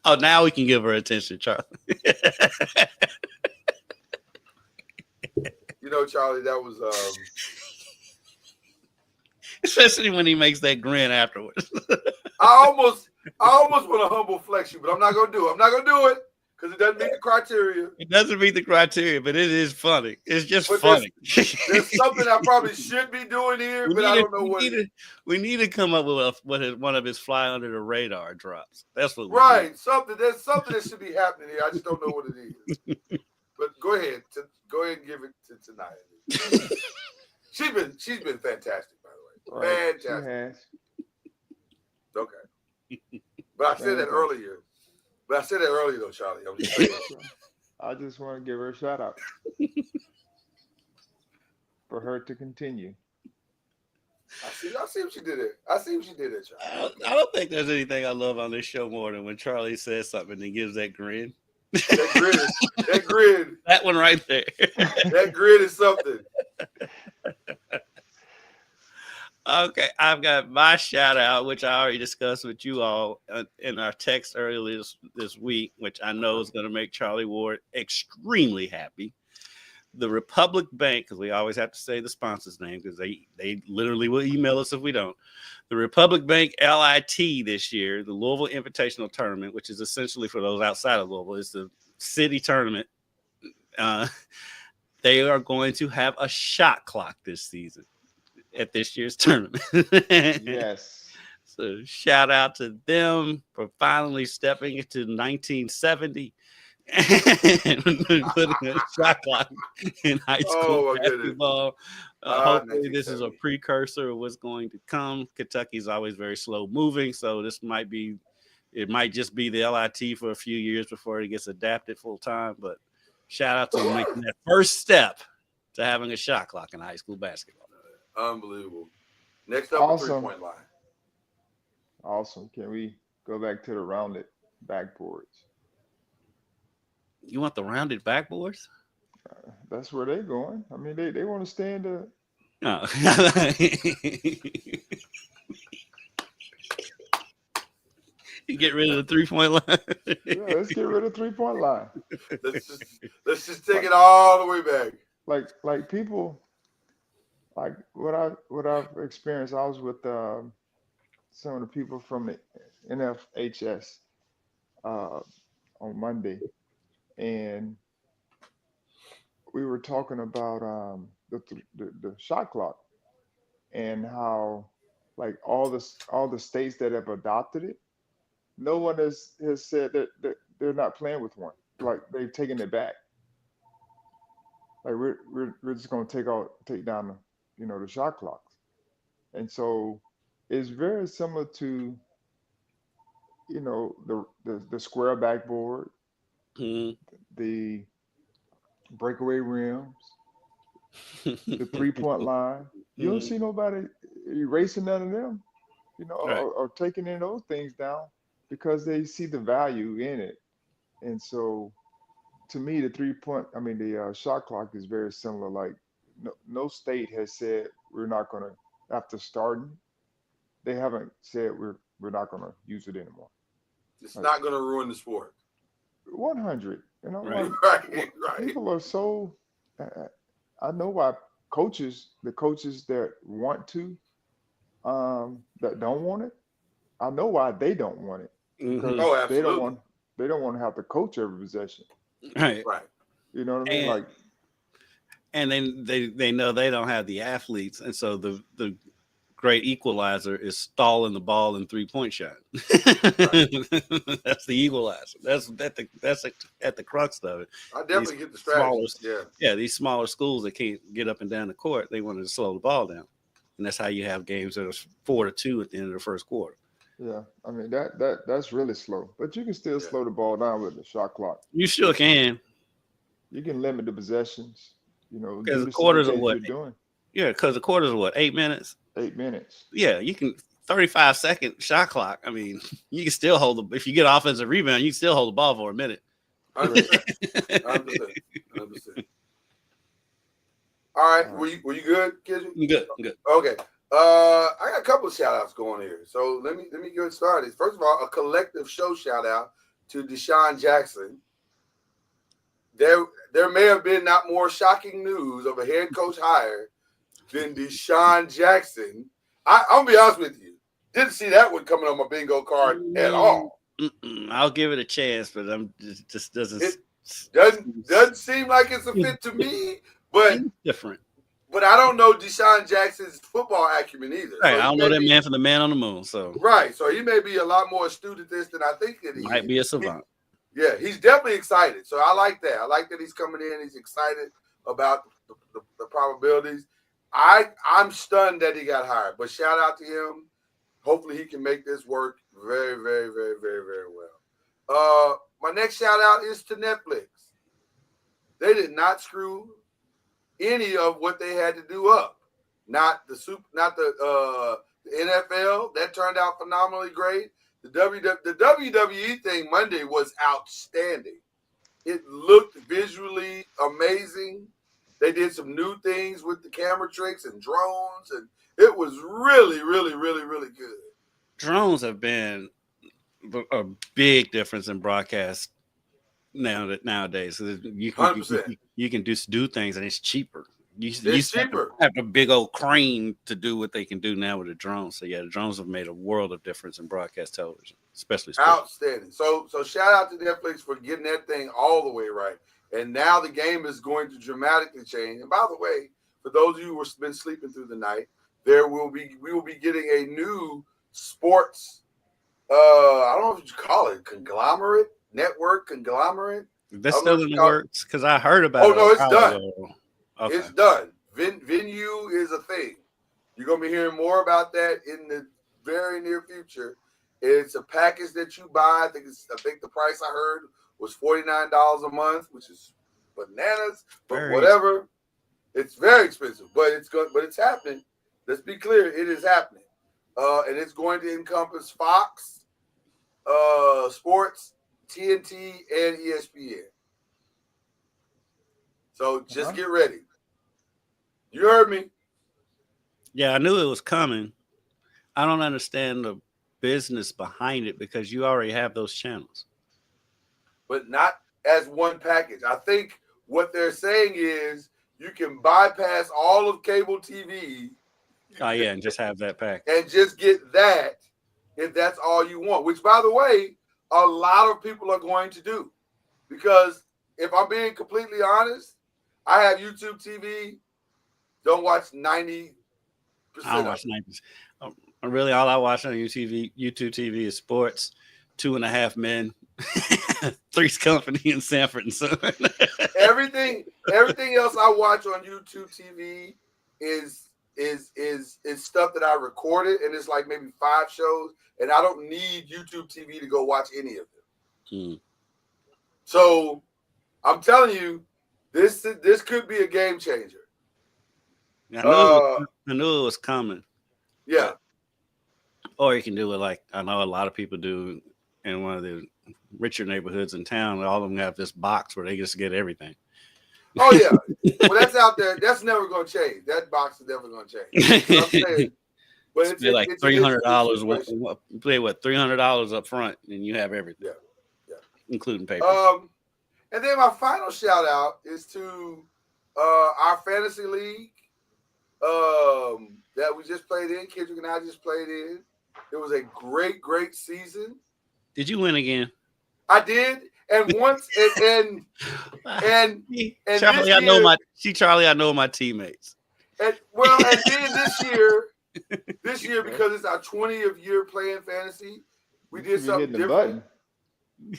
Oh, now we can give her attention, Charlie. You know, Charlie, that was especially when he makes that grin afterwards. I almost want to humble flex you, but I'm not gonna do it. I'm not gonna do it because it doesn't meet the criteria. It doesn't meet the criteria, but it is funny. It's just funny. There's something I probably should be doing here, but I don't know what. We need to come up with one of his fly under the radar drops. That's what. Right, there's something that should be happening here. I just don't know what it is. But go ahead and give it to Tanaya. She's been fantastic, by the way. Right. Fantastic. She has. Okay. But I said that earlier. Though, Charlie. I just want to give her a shout out for her to continue. I see what she did it. I see what she did it, Charlie. I don't think there's anything I love on this show more than when Charlie says something and gives that grin. That grid, That one right there. that grid is something. Okay, I've got my shout out, which I already discussed with you all in our text earlier this week, which I know is going to make Charlie Ward extremely happy. The Republic Bank, because we always have to say the sponsor's name because they literally will email us if we don't. The Republic Bank LIT this year, the Louisville Invitational Tournament, which is essentially for those outside of Louisville, it's the city tournament. They are going to have a shot clock this season at this year's tournament. Yes. So shout out to them for finally stepping into 1970 and putting a shot clock in high school basketball. Hopefully this is a precursor of what's going to come. Kentucky's always very slow moving, so it might just be the LIT for a few years before it gets adapted full time. But shout out to making that first step to having a shot clock in high school basketball. Unbelievable. Next up, Awesome. 3-point line. Awesome. Can we go back to the rounded backboards? You want the rounded backboards? That's where they're going. I mean, they want to stay in the. No. You get rid of the 3-point line. Yeah, let's get rid of 3-point line. Let's just take it all the way back. Like people, like what I've experienced. I was with some of the people from the NFHS on Monday, and we were talking about the shot clock and how like all the states that have adopted it, no one has said that they're not playing with one. Like they've taken it back. Like we're just going to take down the shot clocks, and so it's very similar to the square backboard, the breakaway rims, the 3-point line. You don't see nobody erasing none of them, Right. or taking in those things down because they see the value in it. And so, to me, the shot clock is very similar. Like, no state has said we're not going to, after starting, they haven't said we're not going to use it anymore. It's not going to ruin the sport. 100. Right. Right. People are so. I know why the coaches that want to, that don't want it. I know why they don't want it. Because Oh, absolutely. they don't want to have to coach every possession. Right. You know what I mean? And then they know they don't have the athletes, and so the great equalizer is stalling the ball in 3-point shot. That's the equalizer. That's at the crux of it. I definitely get the strategy. Yeah, these smaller schools that can't get up and down the court, they want to slow the ball down, and that's how you have games that are 4-2 at the end of the first quarter. Yeah, I mean that's really slow, but you can still slow the ball down with the shot clock. You sure can. You can limit the possessions. Because the quarters are what? Yeah, because the quarters are what? 8 minutes. 8 minutes. Yeah, you can 35-second shot clock. I mean, you can still hold if you get offensive rebound, you can still hold the ball for a minute. 100%. All right, were you good, Kizzy? I'm good. Okay. I got a couple of shout outs going here. So let me get started. First of all, a collective show shout out to Deshaun Jackson. There may have been not more shocking news of a head coach hire than Deshaun Jackson. I'm gonna be honest with you. Didn't see that one coming on my bingo card at all. I'll give it a chance, but just doesn't. It doesn't seem like it's a fit to me. But it's different. But I don't know Deshaun Jackson's football acumen either. Right, So I don't know that man from the man on the moon. So right, so he may be a lot more astute at this than I think that he might be a savant. He's definitely excited. So I like that. I like that he's coming in. He's excited about the probabilities. I'm stunned that he got hired, but shout out to him. Hopefully he can make this work very, very, very, very, very well. My next shout out is to Netflix. They did not screw any of what they had to do up. not the NFL. That turned out phenomenally great. The WWE thing Monday was outstanding. It looked visually amazing. They did some new things with the camera tricks and drones, and it was really, really, really, really good. Drones have been a big difference in broadcast nowadays. You can just do things, and it's cheaper. It's cheaper. Have a big old crane to do what they can do now with the drones. So yeah, the drones have made a world of difference in broadcast television, especially sports. Outstanding. So shout out to Netflix for getting that thing all the way right. And now the game is going to dramatically change. And by the way, for those of you who have been sleeping through the night, we will be getting a new sports. I don't know what you call it, network conglomerate. That's still in the works because I heard about it. Oh no, it's done. Okay. It's done. Venue is a thing. You're gonna be hearing more about that in the very near future. It's a package that you buy. I think the price I heard was $49 a month, which is bananas. But whatever, it's very expensive. But it's good. But it's happening. Let's be clear, it is happening. And it's going to encompass Fox, Sports, TNT, and ESPN. So just get ready. You heard me. Yeah, I knew it was coming. I don't understand the business behind it because you already have those channels. But not as one package. I think what they're saying is you can bypass all of cable TV. Oh, yeah, and just have that package. And just get that if that's all you want, which, by the way, a lot of people are going to do. Because if I'm being completely honest, I have YouTube TV. Don't watch 90%. I don't watch 90%. Really, all I watch on YouTube TV is sports, 2.5 Men, Three's Company, and Sanford and Son. Everything else I watch on YouTube TV is stuff that I recorded, and it's like maybe 5 shows, and I don't need YouTube TV to go watch any of them. So I'm telling you, this could be a game changer. I knew it was coming. Yeah. Or you can do it like I know a lot of people do in one of the richer neighborhoods in town. All of them have this box where they just get everything. Oh, yeah. Well, that's out there. That's never going to change. That box is never going to change. You know what I'm saying? But it's like $300. Play what $300 up front, and you have everything. Yeah, including paper. And then my final shout out is to our fantasy league that we just played in. Kendrick and I just played in. It was a great season. Did you win again? I did, and once and Charlie, I know my teammates. And then this year because it's our 20th year playing fantasy, we did something different.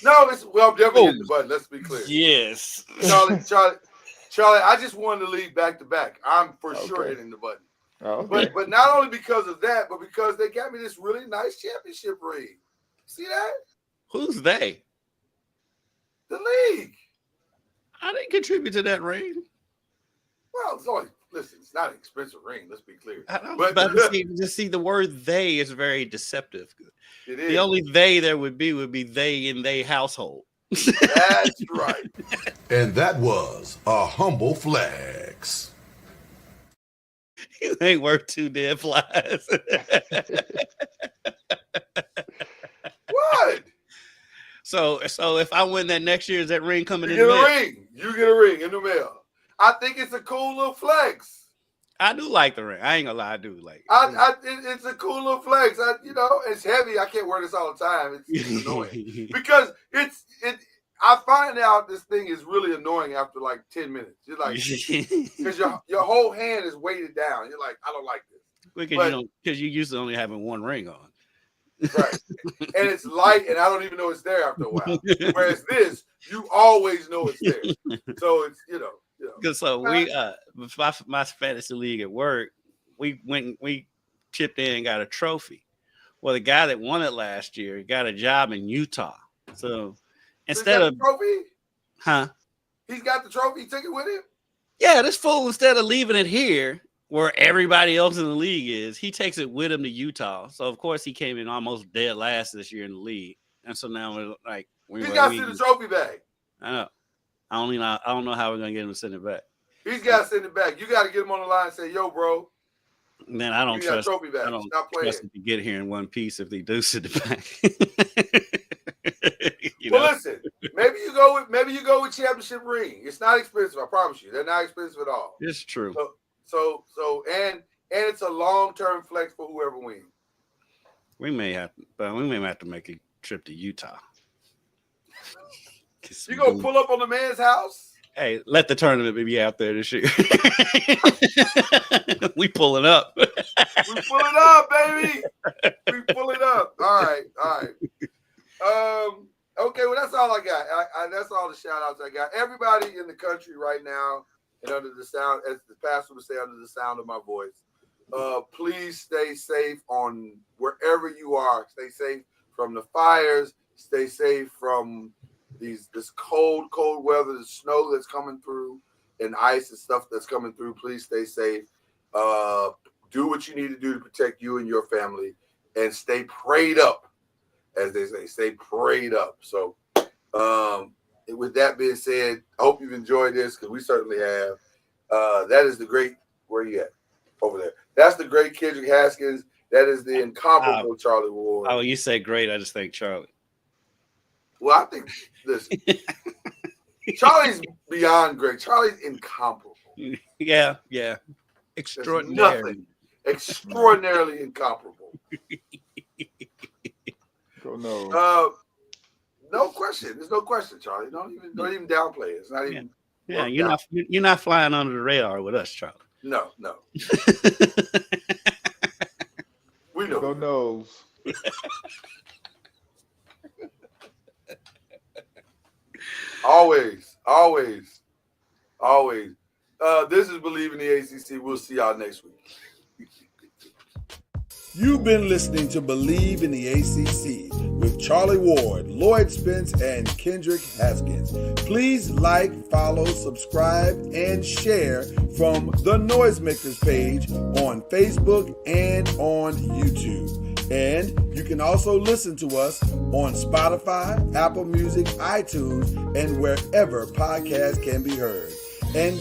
No, I'm definitely hitting the button. Let's be clear. Yes, Charlie, I just won the league back to back. I'm for sure hitting the button. Oh, okay. But not only because of that, but because they got me this really nice championship ring. See that? Who's they? The league. I didn't contribute to that ring. Well, it's not an expensive ring. Let's be clear. But just see the word "they" is very deceptive. It is. The only "they" there would be they in their household. That's right. And that was a humble flex. You ain't worth 2 dead flies. What? So if I win that next year, is that ring coming in? You get a ring in the mail. I think it's a cool little flex. I do like the ring. I ain't gonna lie, I do like it. It's a cool little flex. It's heavy. I can't wear this all the time. It's annoying because I find out this thing is really annoying after like 10 minutes. You're like, because your whole hand is weighted down. You're like, I don't like this. Because you used to only having one ring on. Right. And it's light, and I don't even know it's there after a while. Whereas this, you always know it's there. So it's, Because so we, my fantasy league at work, we chipped in and got a trophy. Well, the guy that won it last year got a job in Utah. So instead of trophy, huh? He's got the trophy. He took it with him. Yeah, this fool instead of leaving it here, where everybody else in the league is. He takes it with him to Utah. So of course he came in almost dead last this year in the league. And so now we're like, he's got to send the trophy back. I know. I don't know how we're gonna get him to send it back. He's got to send it back. You got to get him on the line and say, "Yo, bro." And then I don't trust. Trophy back. I don't Stop playing. trust him to get here in one piece if they do send it back. Listen. Maybe you go with championship ring. It's not expensive. I promise you, they're not expensive at all. It's true. So and it's a long-term flex for whoever wins. We may have to make a trip to Utah. You gonna pull up on the man's house? Hey, let the tournament be out there this year. We pulling up. We pulling up, baby. We pulling up. All right. Okay, well, that's all I got. That's all the shout-outs I got. Everybody in the country right now, and under the sound, as the pastor would say, under the sound of my voice, please stay safe on wherever you are. Stay safe from the fires. Stay safe from this cold weather, the snow that's coming through, and ice and stuff that's coming through. Please stay safe. Do what you need to do to protect you and your family, and stay prayed up, as they say. Stay prayed up. So, with that being said, I hope you've enjoyed this, because we certainly have. That is the great. Where you at? Over there. That's the great Kendrick Haskins. That is the incomparable Charlie Ward. Oh, you say great. I just think Charlie. Well, I think this. Charlie's beyond great. Charlie's incomparable. Yeah. Extraordinary. Extraordinarily incomparable. No. No question. There's no question, Charlie. Don't even downplay it. It's not even. Yeah, you're not flying under the radar with us, Charlie. No. We know. Go nose. Always. This is Bleav in the ACC. We'll see y'all next week. You've been listening to Bleav in the ACC with Charlie Ward, Lloyd Spence, and Kendrick Haskins. Please like, follow, subscribe, and share from the Noisemakers page on Facebook and on YouTube. And you can also listen to us on Spotify, Apple Music, iTunes, and wherever podcasts can be heard. And